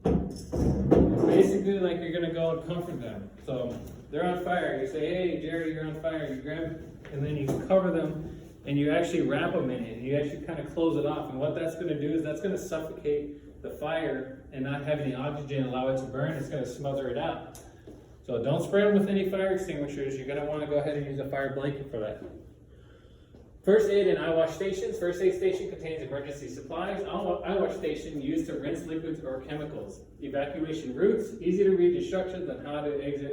Basically, like you're gonna go and comfort them. So they're on fire. You say, "Hey, Jerry, you're on fire." You grab, and then you cover them, and you actually wrap them in it. And you actually kind of close it off. And what that's gonna do is that's gonna suffocate the fire and not have any oxygen, allow it to burn. It's gonna smother it out. So don't spray them with any fire extinguishers. You're gonna want to go ahead and use a fire blanket for that. First aid and eye wash stations. First aid station contains emergency supplies. Eye wash station used to rinse liquids or chemicals. Evacuation routes. Easy to read instructions on how to exit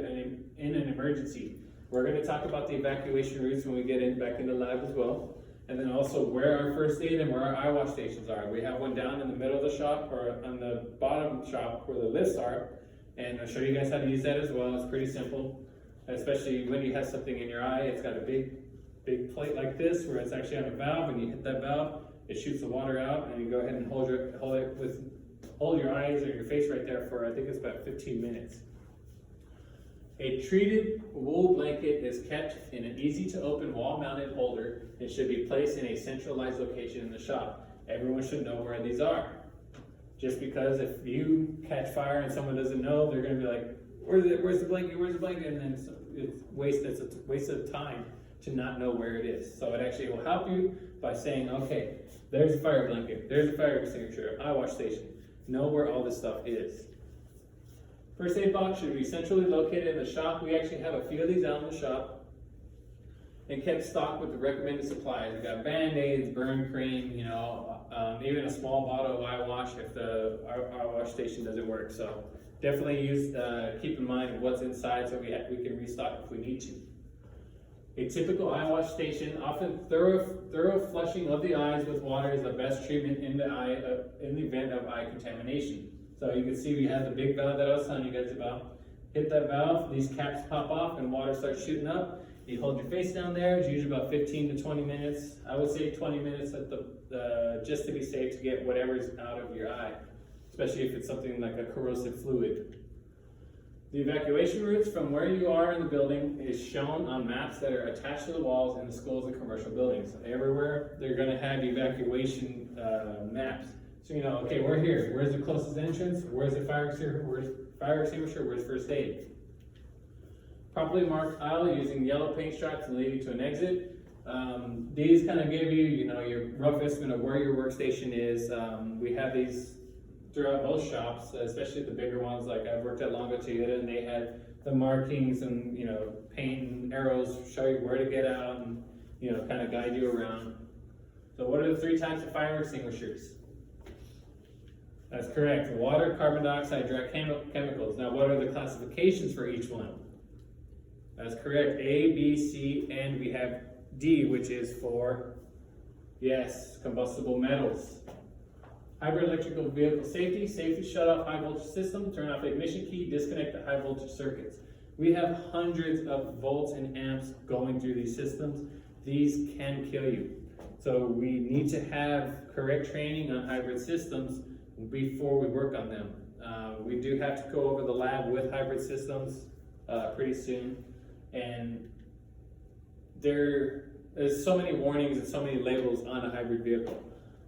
in an emergency. We're going to talk about the evacuation routes when we get back in the lab as well. And then also where our first aid and where our eye wash stations are. We have one down in the middle of the shop or on the bottom shop where the lifts are. And I'll show you guys how to use that as well. It's pretty simple, especially when you have something in your eye. It's got a big plate like this where it's actually on a valve, and you hit that valve, it shoots the water out, and you go ahead and hold your eyes or your face right there for, I think it's about 15 minutes. A treated wool blanket is kept in an easy to open wall mounted holder and should be placed in a centralized location in the shop. Everyone should know where these are. Just because if you catch fire and someone doesn't know, they're going to be like, where's the blanket, where's the blanket? And then it's a waste of time to not know where it is. So it actually will help you by saying, okay, there's a fire blanket, there's a fire extinguisher, eye wash station. Know where all this stuff is. First aid box should be centrally located in the shop. We actually have a few of these out in the shop and kept stocked with the recommended supplies. We got Band-Aids, burn cream, even a small bottle of eye wash if the eye wash station doesn't work. So definitely keep in mind what's inside so we can restock if we need to. A typical eye wash station, often thorough flushing of the eyes with water is the best treatment in the event of eye contamination. So you can see we have the big valve that I was telling you guys about. Hit that valve, these caps pop off and water starts shooting up. You hold your face down there. It's usually about 15 to 20 minutes. I would say 20 minutes at just to be safe to get whatever's out of your eye, especially if it's something like a corrosive fluid. The evacuation routes from where you are in the building is shown on maps that are attached to the walls in the schools and commercial buildings. Everywhere they're going to have evacuation maps. So you know, okay, we're here. Where's the closest entrance? Where's the fire extinguisher? Where's first aid? Properly marked aisle using yellow paint stripes and leading to an exit. These kind of give you, your rough estimate of where your workstation is. We have these throughout most shops, especially the bigger ones. Like I've worked at Longo Toyota, and they had the markings and paint and arrows show you where to get out and kind of guide you around. So what are the 3 types of fire extinguishers? That's correct. Water, carbon dioxide, direct chemicals. Now what are the classifications for each one? That's correct. A, B, C, and we have D, which is for, yes, combustible metals. Hybrid electrical vehicle safety shut off high voltage system, turn off ignition key, disconnect the high voltage circuits. We have hundreds of volts and amps going through these systems. These can kill you. So we need to have correct training on hybrid systems before we work on them. We do have to go over the lab with hybrid systems pretty soon. And there's so many warnings and so many labels on a hybrid vehicle.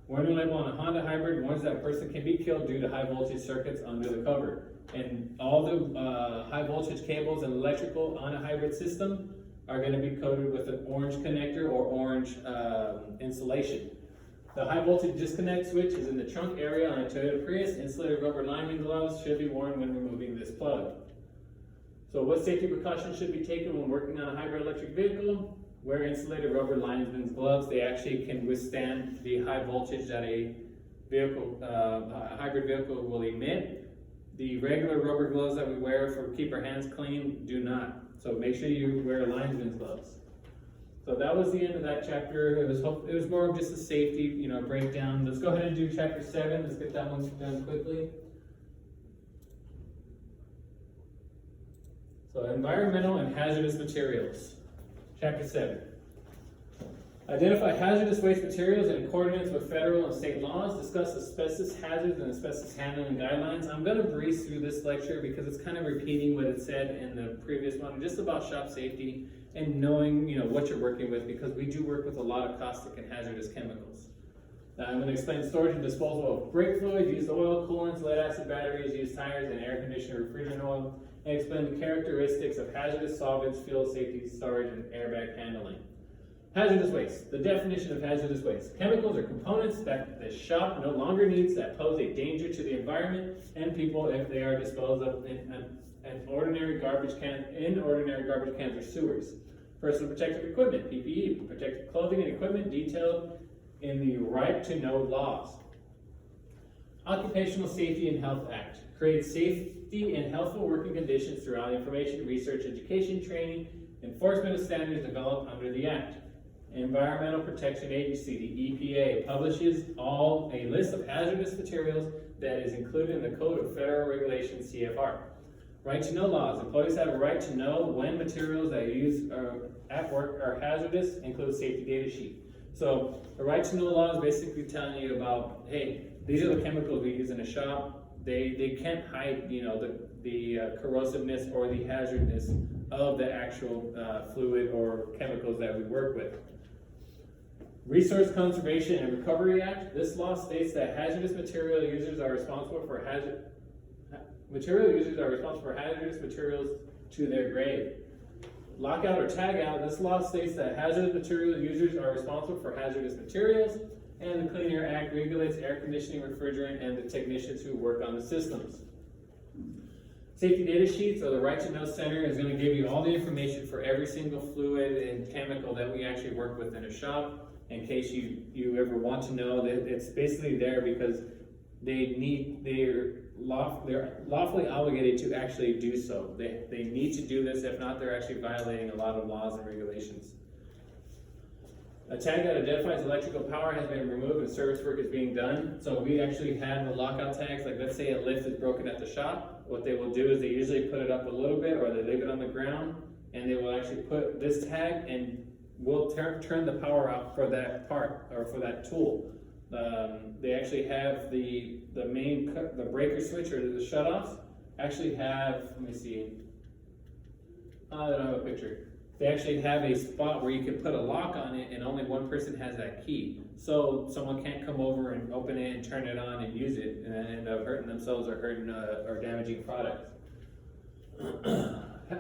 Warning label on a Honda hybrid warns that a person can be killed due to high voltage circuits under the cover. And all the high voltage cables and electrical on a hybrid system are going to be coated with an orange connector or orange insulation. The high voltage disconnect switch is in the trunk area on a Toyota Prius. Insulated rubber lining gloves should be worn when removing this plug. So what safety precautions should be taken when working on a hybrid electric vehicle? Wear insulated rubber lineman's gloves. They actually can withstand the high voltage that a hybrid vehicle will emit. The regular rubber gloves that we wear for keep our hands clean do not. So make sure you wear lineman's gloves. So that was the end of that chapter. It was more of just a safety, breakdown. Let's go ahead and do chapter 7. Let's get that one done quickly. So environmental and hazardous materials. Chapter 7. Identify hazardous waste materials in accordance with federal and state laws. Discuss asbestos hazards and asbestos handling guidelines. I'm going to breeze through this lecture because it's kind of repeating what it said in the previous one, just about shop safety and knowing what you're working with, because we do work with a lot of caustic and hazardous chemicals. I'm going to explain storage and disposal of brake fluid, used oil, coolants, lead acid batteries, used tires, and air conditioner refrigerant oil, and explain the characteristics of hazardous solvents, fuel safety, storage, and airbag handling. Hazardous waste. The definition of hazardous waste. Chemicals or components that the shop no longer needs that pose a danger to the environment and people if they are disposed of in ordinary garbage cans or sewers. Personal protective equipment, PPE, protective clothing and equipment detailed in the Right to Know laws. Occupational Safety and Health Act creates safety and healthful working conditions throughout information, research, education, training, enforcement of standards developed under the Act. Environmental Protection Agency, the EPA, publishes a list of hazardous materials that is included in the Code of Federal Regulations, CFR. Right to Know laws. Employees have a right to know when materials that you use at work are hazardous, include safety data sheet. So the Right to Know law is basically telling you about, hey, these are the chemicals we use in a shop. They can't hide, the corrosiveness or the hazardness of the actual fluid or chemicals that we work with. Resource Conservation and Recovery Act. This law states that hazardous material users are responsible for hazardous materials to their grave. Lockout or tag out. This law states that hazardous material users are responsible for hazardous materials, and the Clean Air Act regulates air conditioning, refrigerant, and the technicians who work on the systems. Safety data sheets, or the Right to Know Center, is going to give you all the information for every single fluid and chemical that we actually work with in a shop, in case you ever want to know. That it's basically there because they're lawfully obligated to actually do so. They need to do this. If not, they're actually violating a lot of laws and regulations. A tag that identifies electrical power has been removed and service work is being done. So we actually have the lockout tags. Like, let's say a lift is broken at the shop. What they will do is they usually put it up a little bit, or they leave it on the ground, and they will actually put this tag and will turn the power out for that part or for that tool. They actually have the breaker switch or the shutoffs actually have, let me see, I don't have a picture. They actually have a spot where you can put a lock on it and only one person has that key. So someone can't come over and open it and turn it on and use it and end up hurting themselves or hurting or damaging products.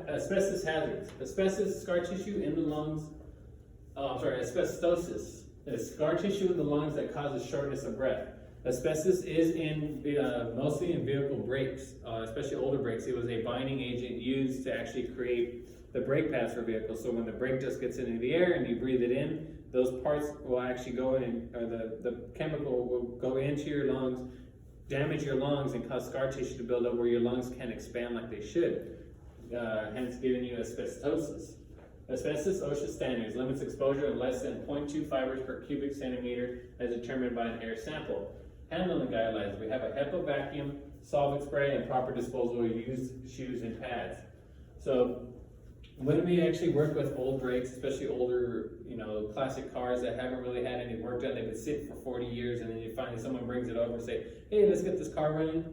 Asbestos hazards. Asbestos, scar tissue in the lungs. Asbestosis. It's scar tissue in the lungs that causes shortness of breath. Asbestos is mostly in vehicle brakes, especially older brakes. It was a binding agent used to actually create the brake pads for vehicles. So when the brake dust gets into the air and you breathe it in, those parts will actually go in, or the chemical will go into your lungs, damage your lungs, and cause scar tissue to build up where your lungs can't expand like they should, hence giving you asbestosis. Asbestos OSHA standards limits exposure of less than 0.2 fibers per cubic centimeter as determined by an air sample. Handling guidelines. We have a HEPA vacuum, solvent spray, and proper disposal of used shoes and pads. So when we actually work with old brakes, especially older, classic cars that haven't really had any work done, they've been sitting for 40 years, and then you finally someone brings it over and say, hey, let's get this car running.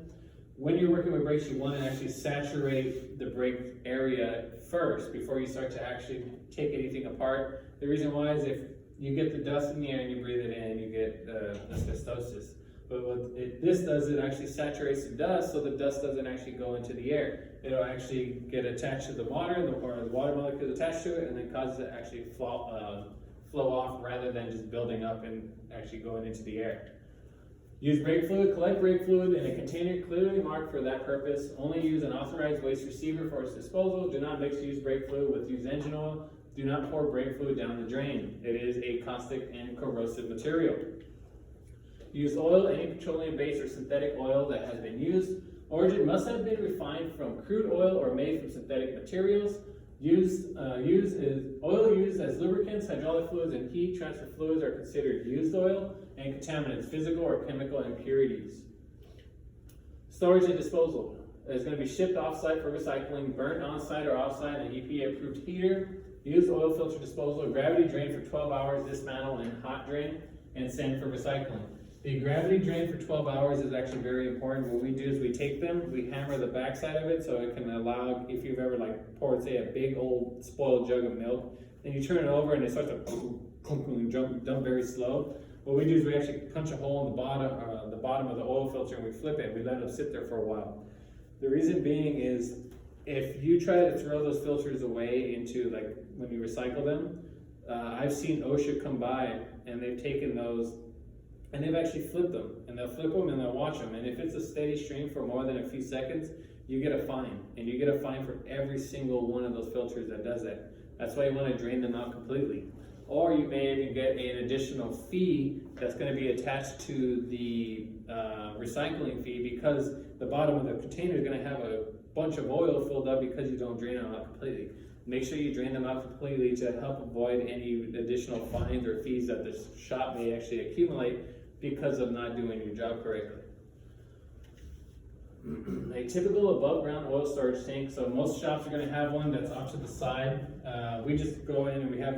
When you're working with brakes, you want to actually saturate the brake area first before you start to actually take anything apart. The reason why is if you get the dust in the air and you breathe it in, you get asbestosis. But what this does, it actually saturates the dust so the dust doesn't actually go into the air. It'll actually get attached to the water, or the water molecule attached to it, and then causes it to actually flow off rather than just building up and actually going into the air. Use brake fluid. Collect brake fluid in a container clearly marked for that purpose. Only use an authorized waste receiver for its disposal. Do not mix used brake fluid with used engine oil. Do not pour brake fluid down the drain. It is a caustic and corrosive material. Use oil, any petroleum base or synthetic oil that has been used. Origin must have been refined from crude oil or made from synthetic materials. Oil used as lubricants, hydraulic fluids, and heat transfer fluids are considered used oil, and contaminants, physical or chemical impurities. Storage and disposal. It's going to be shipped off-site for recycling, burnt on-site or off-site in an EPA-approved heater. Used oil filter disposal, gravity drain for 12 hours, dismantle and hot drain, and send for recycling. The gravity drain for 12 hours is actually very important. What we do is we take them, we hammer the backside of it so it can allow, if you've ever poured, say, a big old spoiled jug of milk, then you turn it over and it starts to dump very slow. What we do is we actually punch a hole in the bottom of the oil filter, and we flip it, and we let them sit there for a while. The reason being is, if you try to throw those filters away into, like, when you recycle them, I've seen OSHA come by and they've taken those and they've actually flipped them, and they'll flip them and they'll watch them, and if it's a steady stream for more than a few seconds, you get a fine, and you get a fine for every single one of those filters that does that. That's why you want to drain them out completely. Or you may even get an additional fee that's going to be attached to the recycling fee, because the bottom of the container is going to have a bunch of oil filled up because you don't drain them out completely. Make sure you drain them out completely to help avoid any additional fines or fees that the shop may actually accumulate because of not doing your job correctly. A typical above ground oil storage tank. So most shops are going to have one that's off to the side. We just go in and we have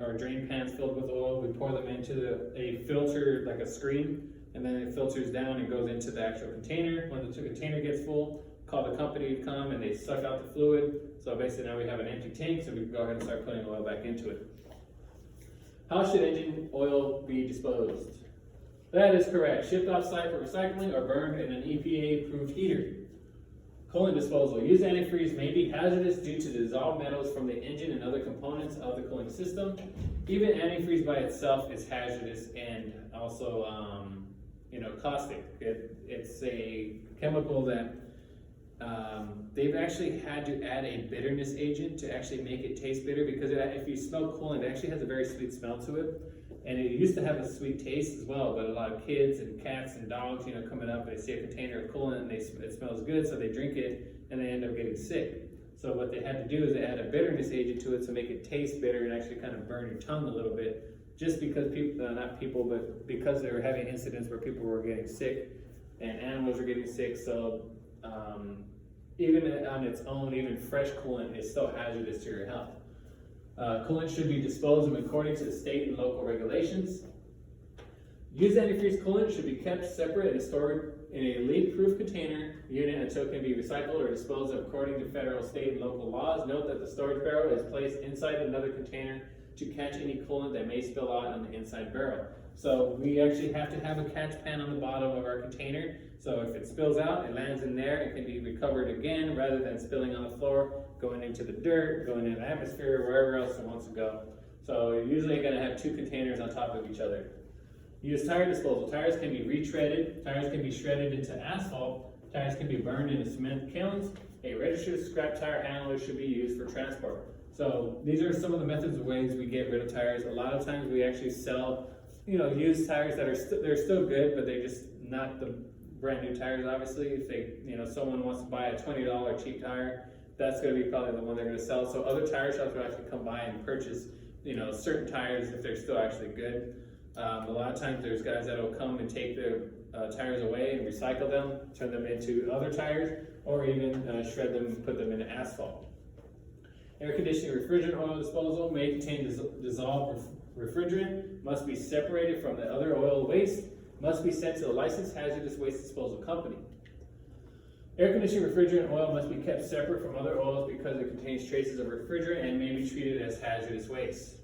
our drain pans filled with oil. We pour them into a filter, like a screen, and then it filters down and goes into the actual container. When the container gets full, call the company to come and they suck out the fluid. So basically now we have an empty tank, so we can go ahead and start putting oil back into it. How should engine oil be disposed? That is correct. Shipped off-site for recycling or burned in an EPA-approved heater. Coolant disposal. Used antifreeze may be hazardous due to dissolved metals from the engine and other components of the cooling system. Even antifreeze by itself is hazardous and also, caustic. It's a chemical that they've actually had to add a bitterness agent to actually make it taste bitter, because if you smell coolant, it actually has a very sweet smell to it. And it used to have a sweet taste as well, but a lot of kids and cats and dogs, coming up, they see a container of coolant and it smells good, so they drink it and they end up getting sick. So what they had to do is they add a bitterness agent to it to make it taste bitter and actually kind of burn your tongue a little bit, just because but because they were having incidents where people were getting sick and animals were getting sick. So even on its own, even fresh coolant is still hazardous to your health. Coolant should be disposed of according to the state and local regulations. Used antifreeze coolant should be kept separate and stored in a leak-proof container unit until it can be recycled or disposed of according to federal, state, and local laws. Note that the storage barrel is placed inside another container to catch any coolant that may spill out on the inside barrel. So we actually have to have a catch pan on the bottom of our container. So if it spills out, it lands in there, it can be recovered again rather than spilling on the floor, going into the dirt, going into the atmosphere, wherever else it wants to go. So you're usually going to have two containers on top of each other. Use tire disposal. Tires can be retreaded. Tires can be shredded into asphalt. Tires can be burned into cement kilns. A registered scrap tire handler should be used for transport. So these are some of the methods of ways we get rid of tires. A lot of times we actually sell, used tires that are they're still good, but they're just not the brand new tires. Obviously, if they, someone wants to buy a $20 cheap tire, that's going to be probably the one they're going to sell. So other tire shops will actually come by and purchase, certain tires if they're still actually good. A lot of times there's guys that will come and take their tires away and recycle them, turn them into other tires, or even shred them and put them into asphalt. Air conditioning refrigerant oil disposal may contain dissolved refrigerant, must be separated from the other oil waste, must be sent to a licensed hazardous waste disposal company. Air conditioning refrigerant oil must be kept separate from other oils because it contains traces of refrigerant and may be treated as hazardous waste.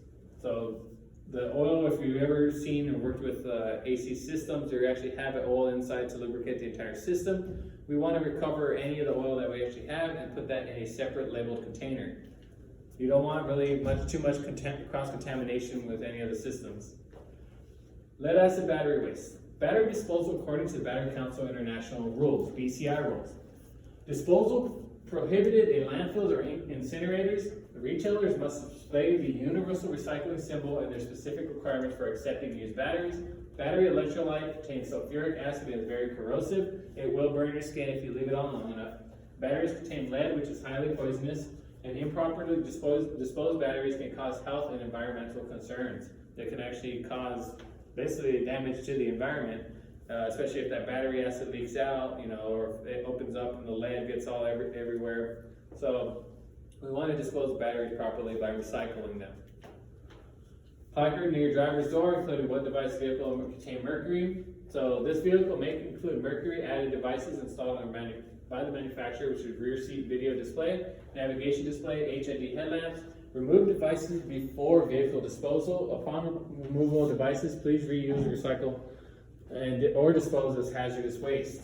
So the oil, if you've ever seen or worked with AC systems, they actually have an oil inside to lubricate the entire system. We want to recover any of the oil that we actually have and put that in a separate labeled container. You don't want really too much cross-contamination with any of the systems. Lead acid battery waste. Battery disposal according to the Battery Council International rules, BCI rules. Disposal prohibited in landfills or incinerators. The retailers must display the universal recycling symbol and their specific requirements for accepting used batteries. Battery electrolyte contains sulfuric acid and is very corrosive. It will burn your skin if you leave it on long enough. Batteries contain lead, which is highly poisonous, and improperly disposed batteries can cause health and environmental concerns. They can actually cause basically damage to the environment, especially if that battery acid leaks out, or if it opens up and the lead gets all everywhere. So we want to dispose batteries properly by recycling them. Placard near your driver's door, including what device vehicle will contain mercury. So this vehicle may include mercury added devices installed by the manufacturer, which is rear seat video display, navigation display, HID headlamps, Remove devices before vehicle disposal. Upon removal of devices, please reuse, recycle, or dispose as hazardous waste.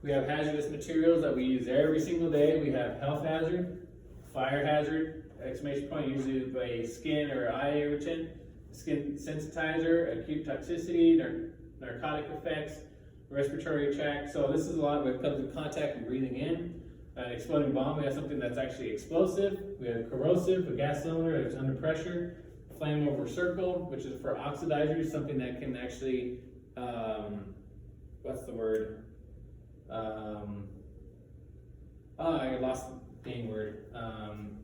We have hazardous materials that we use every single day. We have health hazard, fire hazard, exclamation point, usually by skin or eye irritant, skin sensitizer, acute toxicity, narcotic effects, respiratory tract. So this is a lot when it comes to contact and breathing in. Exploding bomb, we have something that's actually explosive. We have corrosive, a gas cylinder that's under pressure. Flame over circle, which is for oxidizers, something that can actually, what's the word? I lost the dang word.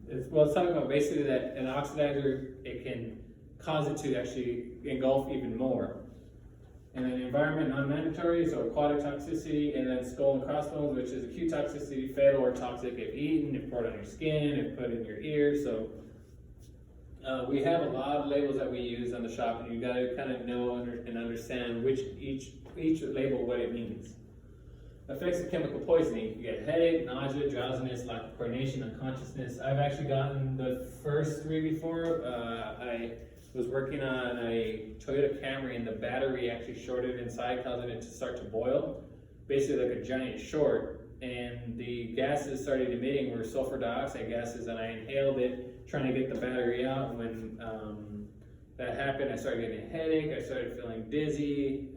It's talking about basically that an oxidizer, it can cause it to actually engulf even more. And then environment non-mandatory, so aquatic toxicity, and then skull and crossbones, which is acute toxicity, fatal or toxic if eaten, if poured on your skin, if put in your ear. So we have a lot of labels that we use on the shop, and you got to kind of know and understand which each label what it means. Effects of chemical poisoning: you get headache, nausea, drowsiness, lack of coordination, unconsciousness. I've actually gotten the first 3 before. I was working on a Toyota Camry, and the battery actually shorted inside, causing it to start to boil, basically like a giant short. And the gases started emitting were sulfur dioxide gases, and I inhaled it, trying to get the battery out. And when that happened, I started getting a headache, I started feeling dizzy,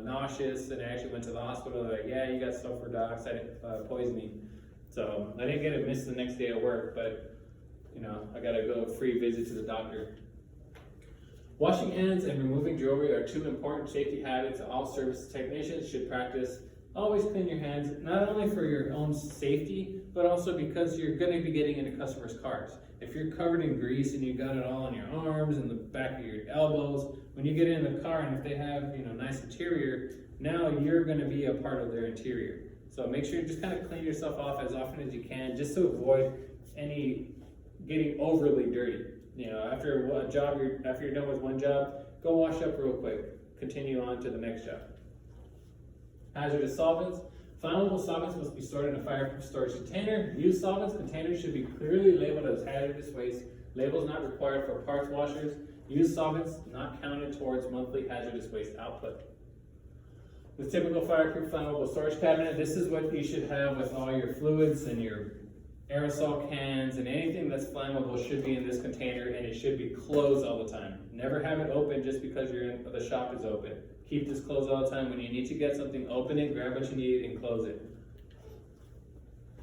nauseous, and I actually went to the hospital. They're like, yeah, you got sulfur dioxide poisoning. So I didn't get a miss the next day at work, but you know, I got to go free visit to the doctor. Washing hands and removing jewelry are 2 important safety habits all service technicians should practice. Always clean your hands, not only for your own safety, but also because you're going to be getting into customers' cars. If you're covered in grease and you got it all on your arms and the back of your elbows, when you get in the car, and if they have, you know, nice interior, now you're going to be a part of their interior. So make sure you just kind of clean yourself off as often as you can, just to avoid any getting overly dirty. You know, after you're done with one job, go wash up real quick. Continue on to the next job. Hazardous solvents. Flammable solvents must be stored in a fireproof storage container. Used solvents containers should be clearly labeled as hazardous waste. Labels not required for parts washers. Used solvents not counted towards monthly hazardous waste output. The typical fireproof flammable storage cabinet. This is what you should have with all your fluids and your aerosol cans, and anything that's flammable should be in this container, and it should be closed all the time. Never have it open just because the shop is open. Keep this closed all the time. When you need to get something, open it, grab what you need, and close it.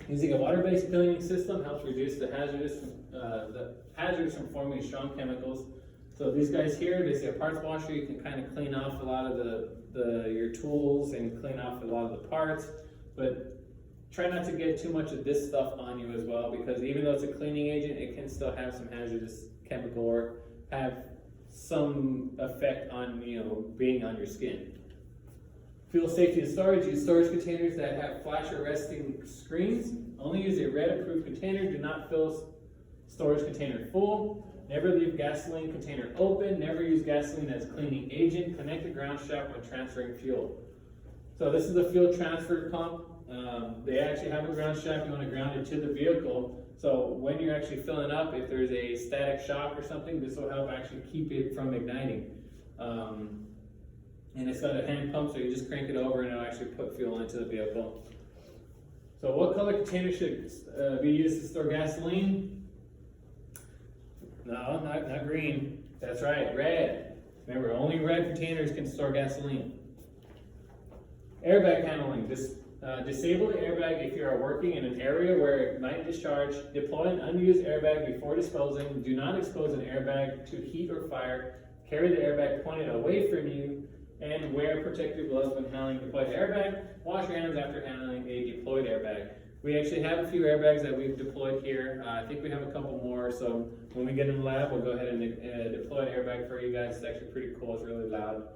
Using a water-based cleaning system helps reduce the hazards from forming strong chemicals. So these guys here, they say a parts washer, you can kind of clean off a lot of your tools and clean off a lot of the parts, but try not to get too much of this stuff on you as well, because even though it's a cleaning agent, it can still have some hazardous chemical or have some effect on, you know, being on your skin. Fuel safety and storage. Use storage containers that have flash arresting screens. Only use a red approved container. Do not fill storage container full. Never leave gasoline container open. Never use gasoline as cleaning agent. Connect the ground shaft when transferring fuel. So this is the fuel transfer pump. They actually have a ground shaft. You want to ground it to the vehicle. So when you're actually filling up, if there's a static shock or something, this will help actually keep it from igniting. And it's got a hand pump, so you just crank it over and it'll actually put fuel into the vehicle. So what color container should be used to store gasoline? No, not green. That's right, red. Remember, only red containers can store gasoline. Airbag handling. Disable the airbag if you are working in an area where it might discharge. Deploy an unused airbag before disposing. Do not expose an airbag to heat or fire. Carry the airbag pointed away from you, and wear protective gloves when handling deployed airbag. Wash your hands after handling a deployed airbag. We actually have a few airbags that we've deployed here. I think we have a couple more, so when we get in the lab, we'll go ahead and deploy an airbag for you guys. It's actually pretty cool. It's really loud.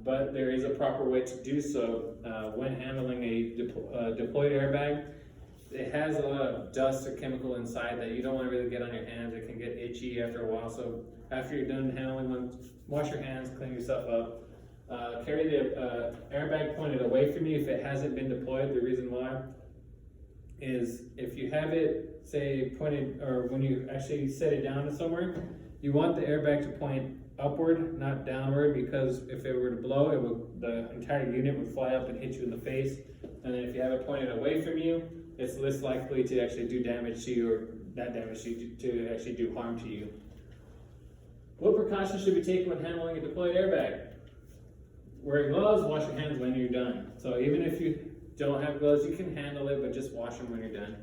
But there is a proper way to do so when handling a deployed airbag. It has a lot of dust or chemical inside that you don't want to really get on your hands. It can get itchy after a while. So after you're done handling one, wash your hands, clean yourself up. Carry the airbag pointed away from you if it hasn't been deployed. The reason why is if you have it, say, pointed, or when you actually set it down somewhere, you want the airbag to point upward, not downward, because if it were to blow, the entire unit would fly up and hit you in the face. And then if you have it pointed away from you, it's less likely to actually do damage to you, or not damage to you, to actually do harm to you. What precautions should be taken when handling a deployed airbag? Wear gloves, wash your hands when you're done. So even if you don't have gloves, you can handle it, but just wash them when you're done.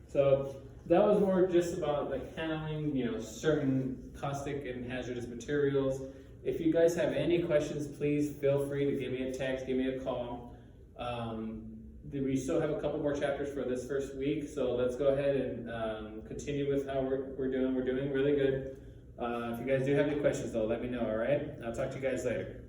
So that was more just about like handling, certain caustic and hazardous materials. If you guys have any questions, please feel free to give me a text, give me a call. We still have a couple more chapters for this first week, so let's go ahead and continue with how we're doing. We're doing really good. If you guys do have any questions though, let me know, all right? I'll talk to you guys later.